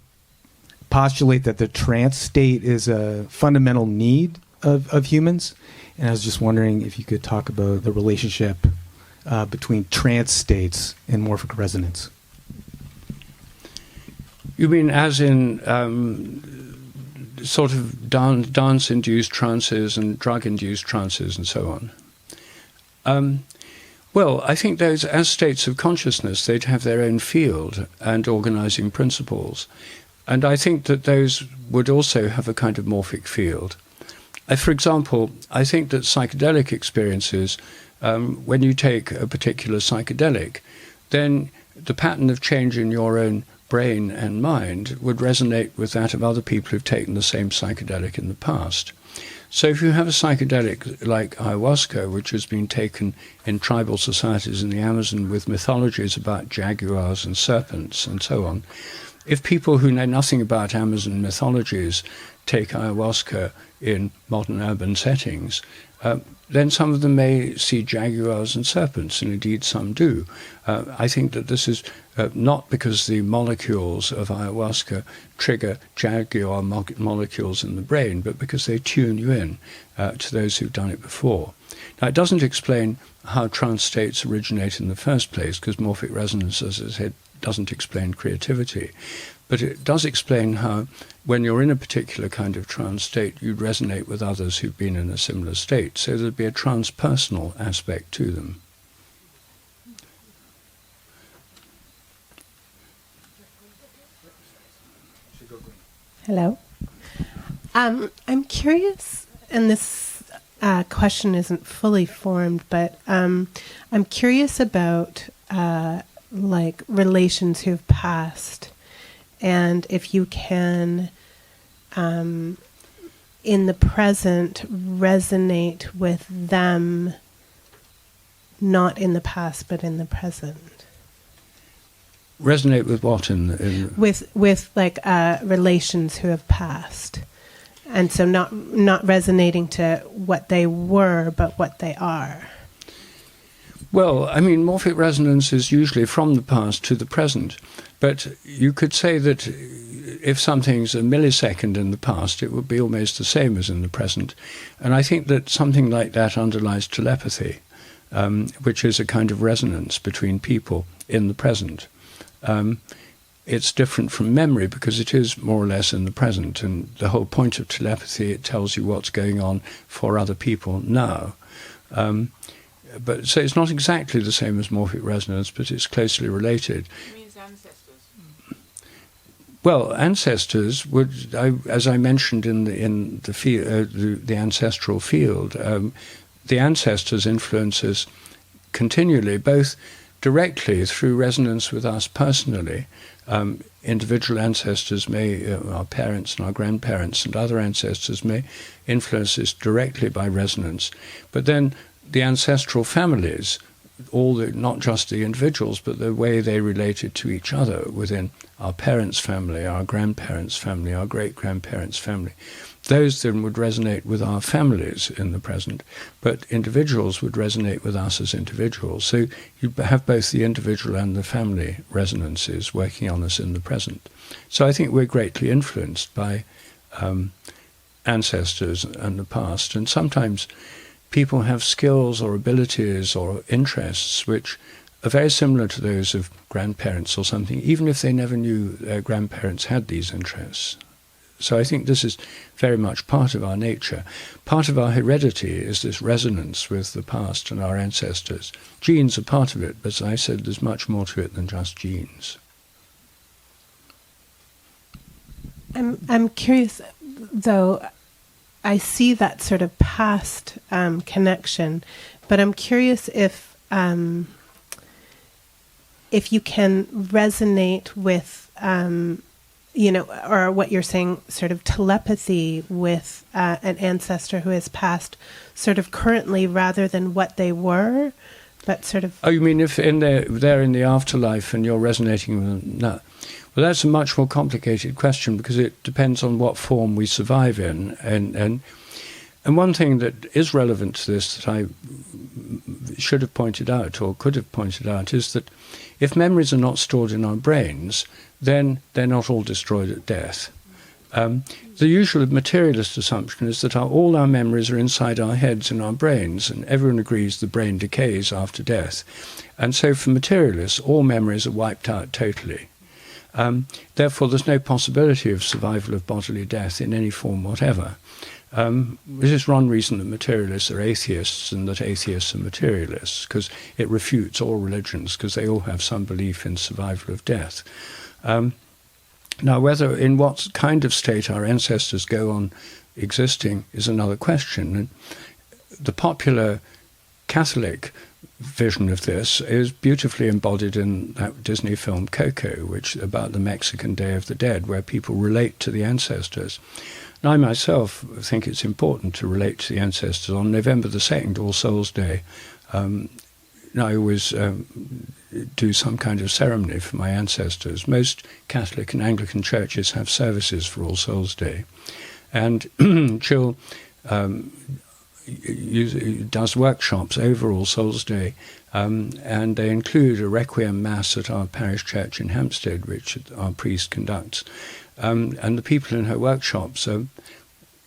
Speaker 2: postulate that the trance state is a fundamental need of humans, and I was just wondering if you could talk about the relationship between trance states and morphic resonance.
Speaker 1: You mean as in sort of dance-induced trances and drug-induced trances and so on? Well, I think those, as states of consciousness, they'd have their own field and organizing principles. And I think that those would also have a kind of morphic field. For example, I think that psychedelic experiences, when you take a particular psychedelic, then the pattern of change in your own brain and mind would resonate with that of other people who've taken the same psychedelic in the past. So if you have a psychedelic like ayahuasca, which has been taken in tribal societies in the Amazon with mythologies about jaguars and serpents and so on, if people who know nothing about Amazon mythologies take ayahuasca in modern urban settings, then some of them may see jaguars and serpents, and indeed some do. I think that this is not because the molecules of ayahuasca trigger jaguar molecules in the brain, but because they tune you in to those who've done it before. Now, it doesn't explain how trance states originate in the first place, because morphic resonance, as I said, doesn't explain creativity. But it does explain how, when you're in a particular kind of trance state, you'd resonate with others who've been in a similar state. So there'd be a transpersonal aspect to them.
Speaker 3: Hello. I'm curious, and this question isn't fully formed, but I'm curious about like relations who've passed, and if you can, in the present, resonate with them, not in the past, but in the present.
Speaker 1: Resonate with what
Speaker 3: with like relations who have passed, and so not resonating to what they were, but what they are.
Speaker 1: Well, I mean, morphic resonance is usually from the past to the present, but you could say that if something's a millisecond in the past, it would be almost the same as in the present, and I think that something like that underlies telepathy, which is a kind of resonance between people in the present. It's different from memory because it is more or less in the present, and the whole point of telepathy, it tells you what's going on for other people now. But so it's not exactly the same as morphic resonance, but it's closely related.
Speaker 4: It means ancestors.
Speaker 1: Well, ancestors would, as I mentioned in the ancestral field, the ancestors influence us continually, both directly through resonance with us personally. Individual ancestors may, our parents and our grandparents and other ancestors may influence us directly by resonance. But then the ancestral families, not just the individuals, but the way they related to each other within our parents' family, our grandparents' family, our great-grandparents' family, those then would resonate with our families in the present, but individuals would resonate with us as individuals. So you have both the individual and the family resonances working on us in the present. So I think we're greatly influenced by ancestors and the past, and sometimes people have skills or abilities or interests which are very similar to those of grandparents or something, even if they never knew their grandparents had these interests. So I think this is very much part of our nature. Part of our heredity is this resonance with the past and our ancestors. Genes are part of it, but as I said, there's much more to it than just genes.
Speaker 3: I'm curious, though. I see that sort of past connection, but I'm curious if you can resonate with, or what you're saying, sort of telepathy with an ancestor who has passed, sort of currently rather than what they were, but sort of. Oh,
Speaker 1: you mean if they're in the afterlife and you're resonating with them? No. Well, that's a much more complicated question because it depends on what form we survive in. And one thing that is relevant to this that I should have pointed out or could have pointed out is that if memories are not stored in our brains, then they're not all destroyed at death. The usual materialist assumption is that all our memories are inside our heads and our brains, and everyone agrees the brain decays after death. And so for materialists, all memories are wiped out totally. Therefore, there's no possibility of survival of bodily death in any form whatever. This is one reason that materialists are atheists and that atheists are materialists, because it refutes all religions, because they all have some belief in survival of death. Now, whether in what kind of state our ancestors go on existing is another question. And the popular Catholic vision of this is beautifully embodied in that Disney film Coco, which about the Mexican Day of the Dead, where people relate to the ancestors. And I myself think it's important to relate to the ancestors. On November the 2nd, All Souls Day, I always do some kind of ceremony for my ancestors. Most Catholic and Anglican churches have services for All Souls Day. And Jill does workshops over All Souls Day, and they include a Requiem Mass at our parish church in Hampstead, which our priest conducts. And the people in her workshops are,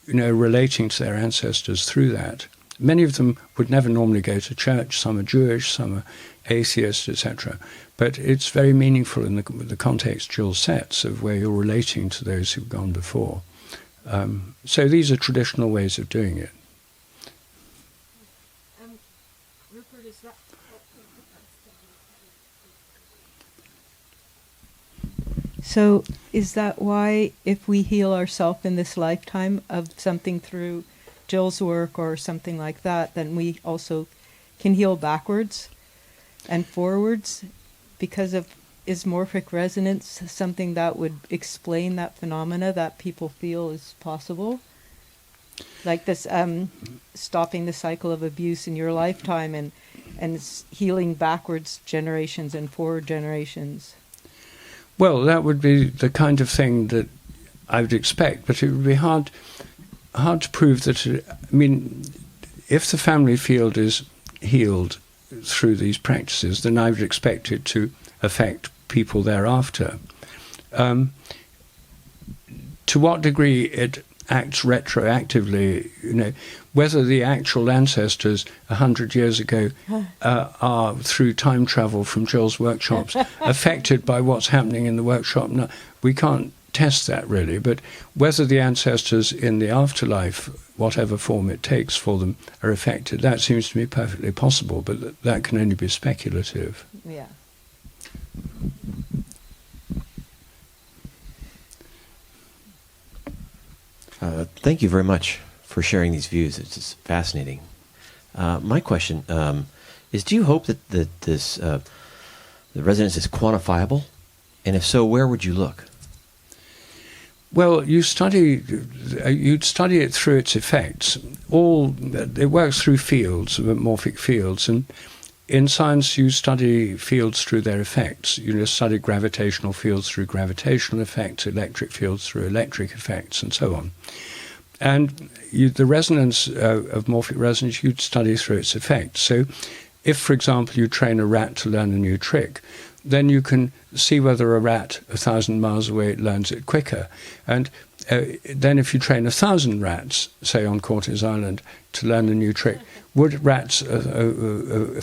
Speaker 1: relating to their ancestors through that. Many of them would never normally go to church. Some are Jewish, some are atheists, etc. But it's very meaningful in the context Jill sets of where you're relating to those who've gone before. So these are traditional ways of doing it.
Speaker 4: Rupert, is that...
Speaker 5: So is that why if we heal ourselves in this lifetime of something through Jill's work or something like that, then we also can heal backwards and forwards because of, is morphic resonance something that would explain that phenomena that people feel is possible? Like this stopping the cycle of abuse in your lifetime and healing backwards generations and forward generations.
Speaker 1: Well, that would be the kind of thing that I would expect, but it would be hard to prove that. I mean, if the family field is healed through these practices, then I would expect it to affect people thereafter. To what degree it acts retroactively, whether the actual ancestors 100 years ago are, through time travel from Jill's workshops, affected by what's happening in the workshop. No, we can't test that really, but whether the ancestors in the afterlife, whatever form it takes for them, are affected, that seems to me perfectly possible, but that can only be speculative.
Speaker 5: Yeah.
Speaker 6: Thank you very much for sharing these views. It's just fascinating. My question is: do you hope that this the resonance is quantifiable, and if so, where would you look?
Speaker 1: Well, you'd study it through its effects. It works through fields, morphic fields, and in science you study fields through their effects. You study gravitational fields through gravitational effects, electric fields through electric effects, and so on. And the resonance of morphic resonance you'd study through its effects. So if, for example, you train a rat to learn a new trick, then you can see whether a rat 1,000 miles away learns it quicker. And then if you train 1,000 rats, say on Cortes Island, to learn a new trick, would rats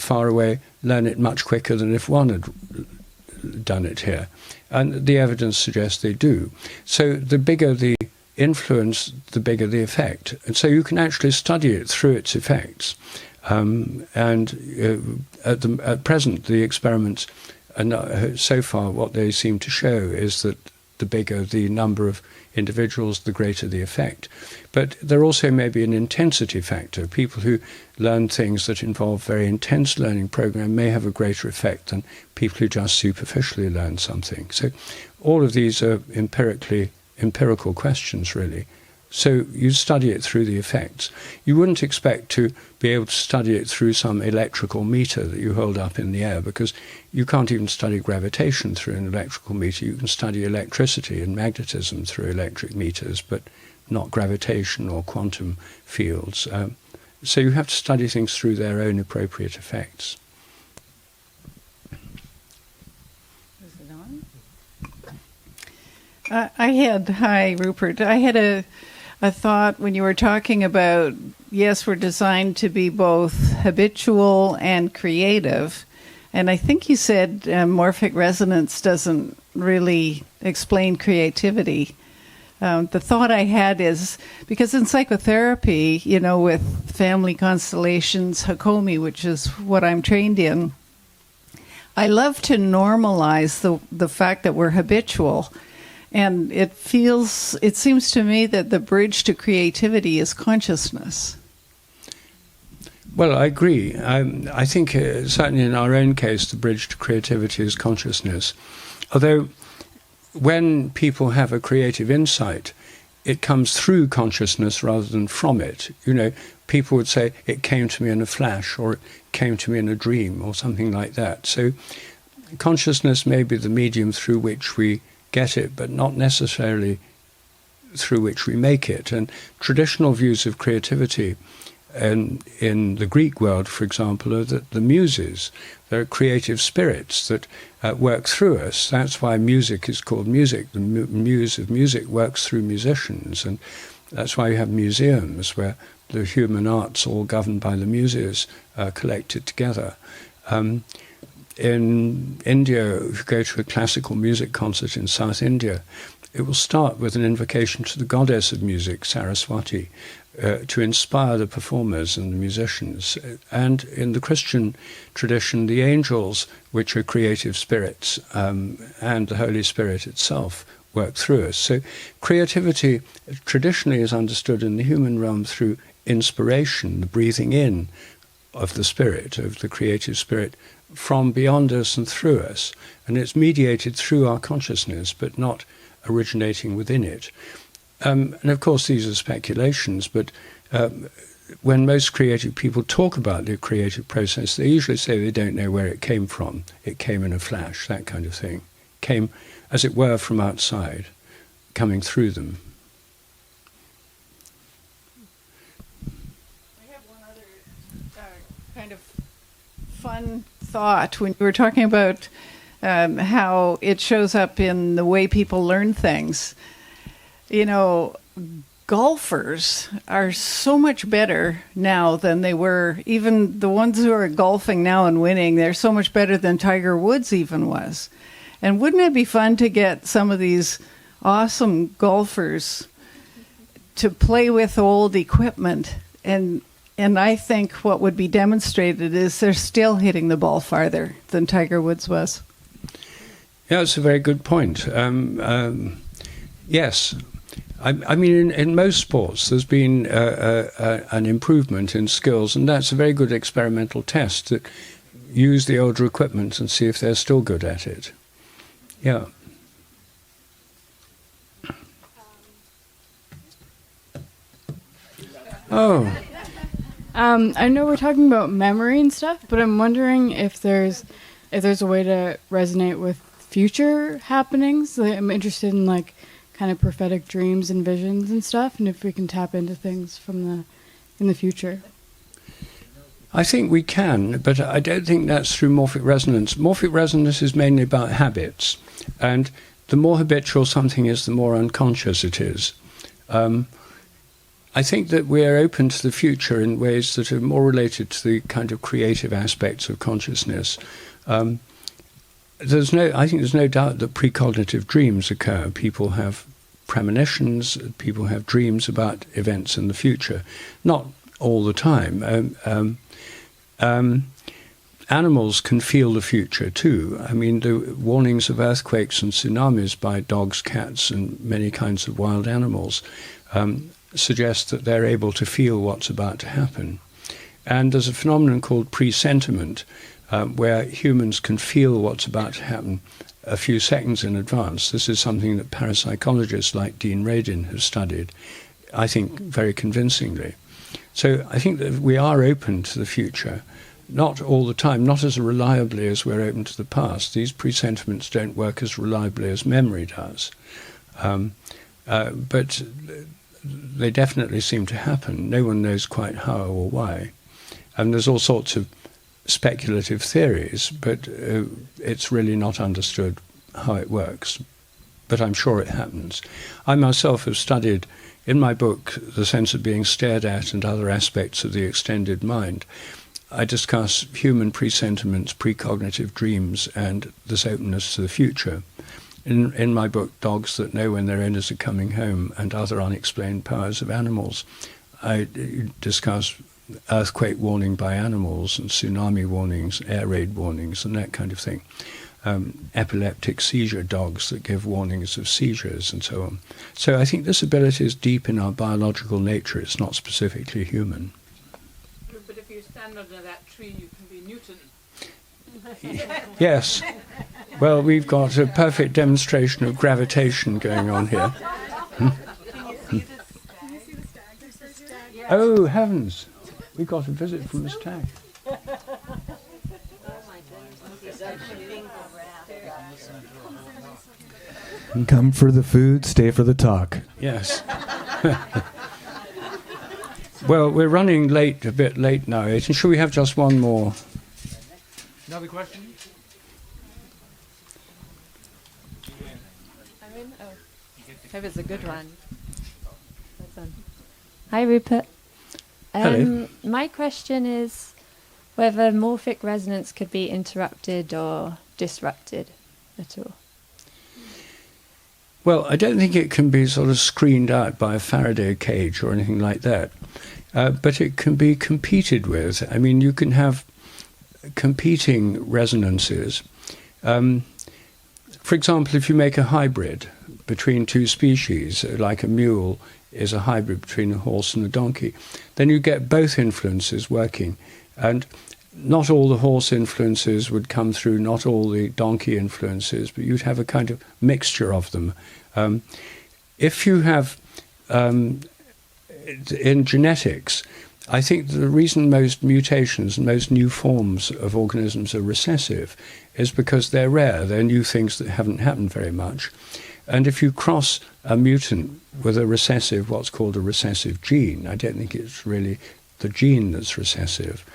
Speaker 1: far away learn it much quicker than if one had done it here? And the evidence suggests they do. So the bigger the influence, the bigger the effect. And so you can actually study it through its effects. At present, the experiments, and so far what they seem to show is that the bigger the number of individuals, the greater the effect. But there also may be an intensity factor. People who learn things that involve very intense learning program may have a greater effect than people who just superficially learn something. So all of these are empirical questions, really. So you study it through the effects. You wouldn't expect to be able to study it through some electrical meter that you hold up in the air, because you can't even study gravitation through an electrical meter. You can study electricity and magnetism through electric meters, but not gravitation or quantum fields. So you have to study things through their own appropriate effects.
Speaker 7: Hi, Rupert. I had a thought when you were talking about, yes, we're designed to be both habitual and creative. And I think you said morphic resonance doesn't really explain creativity. The thought I had is, because in psychotherapy, with family constellations, Hakomi, which is what I'm trained in, I love to normalize the fact that we're habitual. And it seems to me that the bridge to creativity is consciousness.
Speaker 1: Well, I agree. I think certainly in our own case, the bridge to creativity is consciousness. Although when people have a creative insight, it comes through consciousness rather than from it. People would say, it came to me in a flash, or it came to me in a dream, or something like that. So consciousness may be the medium through which we get it, but not necessarily through which we make it. And traditional views of creativity in the Greek world, for example, are that the muses, they're creative spirits that work through us. That's why music is called music. The muse of music works through musicians, and that's why you have museums where the human arts, all governed by the muses, are collected together. In India, if you go to a classical music concert in South India, it will start with an invocation to the goddess of music, Saraswati, to inspire the performers and the musicians. And in the Christian tradition, the angels, which are creative spirits, and the Holy Spirit itself work through us. So creativity traditionally is understood in the human realm through inspiration, the breathing in of the spirit, of the creative spirit, from beyond us and through us. And it's mediated through our consciousness, but not originating within it. And of course, these are speculations, but when most creative people talk about the creative process, they usually say they don't know where it came from. It came in a flash, that kind of thing. Came, as it were, from outside, coming through them.
Speaker 7: I have one other kind of fun thought when you were talking about how it shows up in the way people learn things. You know, golfers are so much better now than they were. Even the ones who are golfing now and winning, they're so much better than Tiger Woods even was. And wouldn't it be fun to get some of these awesome golfers to play with old equipment? And I think what would be demonstrated is they're still hitting the ball farther than Tiger Woods was.
Speaker 1: Yeah, it's a very good point. Yes. I mean, in most sports, there's been an improvement in skills, and that's a very good experimental test, that use the older equipment and see if they're still good at it. Yeah. Oh.
Speaker 8: I know we're talking about memory and stuff, but I'm wondering if there's a way to resonate with future happenings. Like, I'm interested in like kind of prophetic dreams and visions and stuff, and if we can tap into things from in the future.
Speaker 1: I think we can, but I don't think that's through morphic resonance. Morphic resonance is mainly about habits, and the more habitual something is, the more unconscious it is. I think that we're open to the future in ways that are more related to the kind of creative aspects of consciousness. I think there's no doubt that precognitive dreams occur. People have premonitions, people have dreams about events in the future. Not all the time. Animals can feel the future too. I mean, the warnings of earthquakes and tsunamis by dogs, cats, and many kinds of wild animals suggest that they're able to feel what's about to happen. And there's a phenomenon called presentiment, where humans can feel what's about to happen a few seconds in advance. This is something that parapsychologists like Dean Radin have studied, I think, very convincingly. So I think that we are open to the future, not all the time, not as reliably as we're open to the past. These presentiments don't work as reliably as memory does. But they definitely seem to happen. No one knows quite how or why. And there's all sorts of speculative theories, but it's really not understood how it works. But I'm sure it happens. I myself have studied, in my book, The Sense of Being Stared At and Other Aspects of the Extended Mind. I discuss human presentiments, precognitive dreams, and this openness to the future. In my book, Dogs That Know When Their Owners Are Coming Home and Other Unexplained Powers of Animals, I discuss earthquake warning by animals and tsunami warnings, air raid warnings, and that kind of thing. Epileptic seizure dogs that give warnings of seizures and so on. So I think this ability is deep in our biological nature. It's not specifically human.
Speaker 4: But if you stand under that tree, you can be Newton.
Speaker 1: Yes. Well, we've got a perfect demonstration of gravitation going on here. Oh, heavens. We got a visit from the stag.
Speaker 2: Come for the food, stay for the talk.
Speaker 1: Yes. Well, we're running late, a bit late now. And should we have just one more?
Speaker 9: Another question?
Speaker 10: Hope it's a good one. Hi, Rupert.
Speaker 1: Hello.
Speaker 10: My question is whether morphic resonance could be interrupted or disrupted at all.
Speaker 1: Well, I don't think it can be sort of screened out by a Faraday cage or anything like that, but it can be competed with. I mean, you can have competing resonances. For example, if you make a hybrid between two species, like a mule is a hybrid between a horse and a donkey, then you get both influences working. And not all the horse influences would come through, not all the donkey influences, but you'd have a kind of mixture of them. If you have, in genetics, I think the reason most mutations and most new forms of organisms are recessive is because they're rare. They're new things that haven't happened very much. And if you cross a mutant with a recessive, what's called a recessive gene, I don't think it's really the gene that's recessive.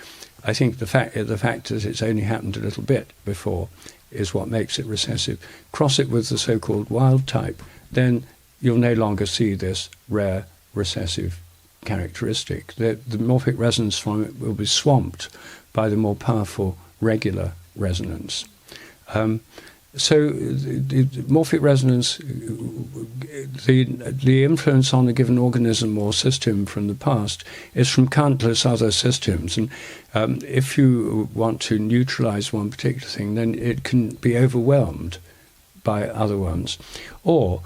Speaker 1: I think the fact that it's only happened a little bit before is what makes it recessive. Cross it with the so-called wild type, then you'll no longer see this rare recessive characteristic. The morphic resonance from it will be swamped by the more powerful regular resonance. So the morphic resonance, the influence on a given organism or system from the past is from countless other systems. And if you want to neutralize one particular thing, then it can be overwhelmed by other ones. Or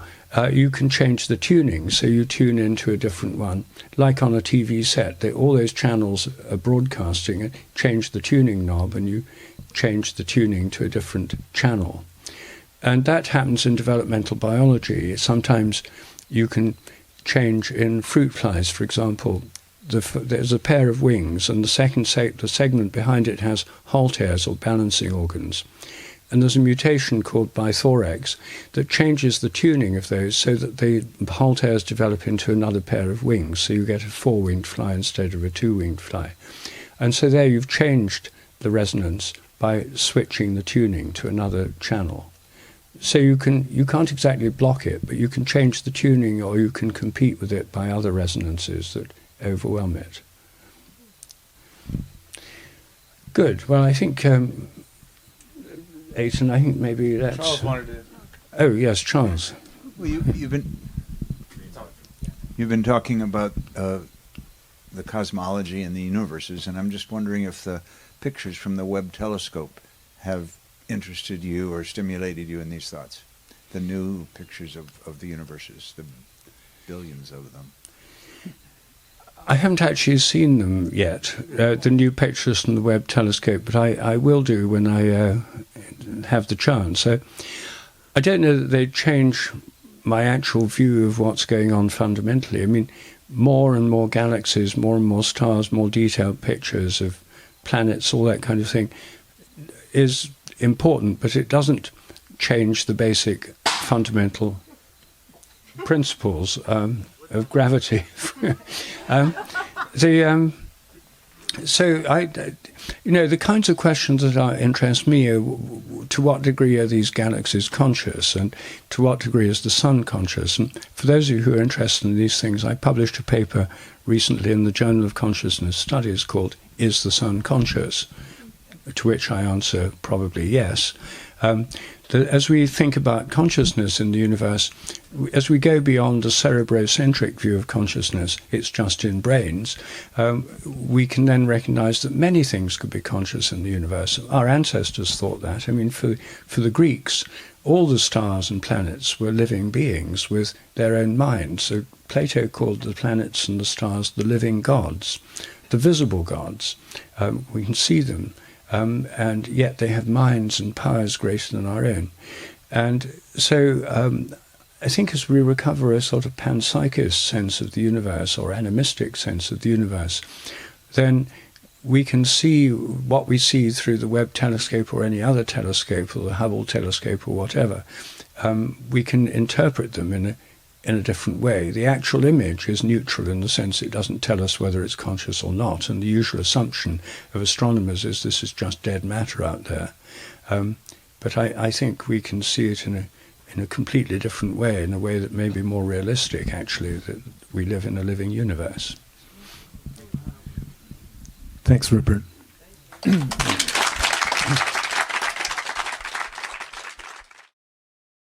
Speaker 1: you can change the tuning, so you tune into a different one. Like on a TV set, all those channels are broadcasting, and change the tuning knob and you change the tuning to a different channel. And that happens in developmental biology. Sometimes you can change in fruit flies, for example. There's a pair of wings, and the segment behind it has halteres or balancing organs. And there's a mutation called bithorax that changes the tuning of those so that the halteres develop into another pair of wings. So you get a four-winged fly instead of a two-winged fly. And so there you've changed the resonance by switching the tuning to another channel. So you can't exactly block it, but you can change the tuning, or you can compete with it by other resonances that overwhelm it. Good. Well, I think, Aiton, I think maybe that's...
Speaker 11: Charles wanted to...
Speaker 1: Oh, yes, Charles.
Speaker 11: Well, you've been talking about the cosmology and the universes, and I'm just wondering if the pictures from the Webb telescope have interested you or stimulated you in these thoughts? The new pictures of the universes, the billions of them.
Speaker 1: I haven't actually seen them yet, the new pictures from the Webb telescope, but I will do when I have the chance. So I don't know that they change my actual view of what's going on fundamentally. I mean, more and more galaxies, more and more stars, more detailed pictures of planets, all that kind of thing is important, but it doesn't change the basic fundamental principles of gravity. So the kinds of questions that interest me are, to what degree are these galaxies conscious, and to what degree is the sun conscious? And for those of you who are interested in these things, I published a paper recently in the Journal of Consciousness Studies called "Is the Sun Conscious?", to which I answer probably yes. As we think about consciousness in the universe, as we go beyond a cerebrocentric view of consciousness, it's just in brains, we can then recognize that many things could be conscious in the universe. Our ancestors thought that. I mean, for the Greeks, all the stars and planets were living beings with their own minds. So Plato called the planets and the stars the living gods, the visible gods. We can see them. And yet they have minds and powers greater than our own. And so I think as we recover a sort of panpsychist sense of the universe, or animistic sense of the universe, then we can see what we see through the Webb telescope or any other telescope, or the Hubble telescope or whatever. We can interpret them in a different way. The actual image is neutral in the sense it doesn't tell us whether it's conscious or not, and the usual assumption of astronomers is this is just dead matter out there. But I think we can see it in a completely different way, in a way that may be more realistic, actually, that we live in a living universe.
Speaker 2: Thanks, Rupert.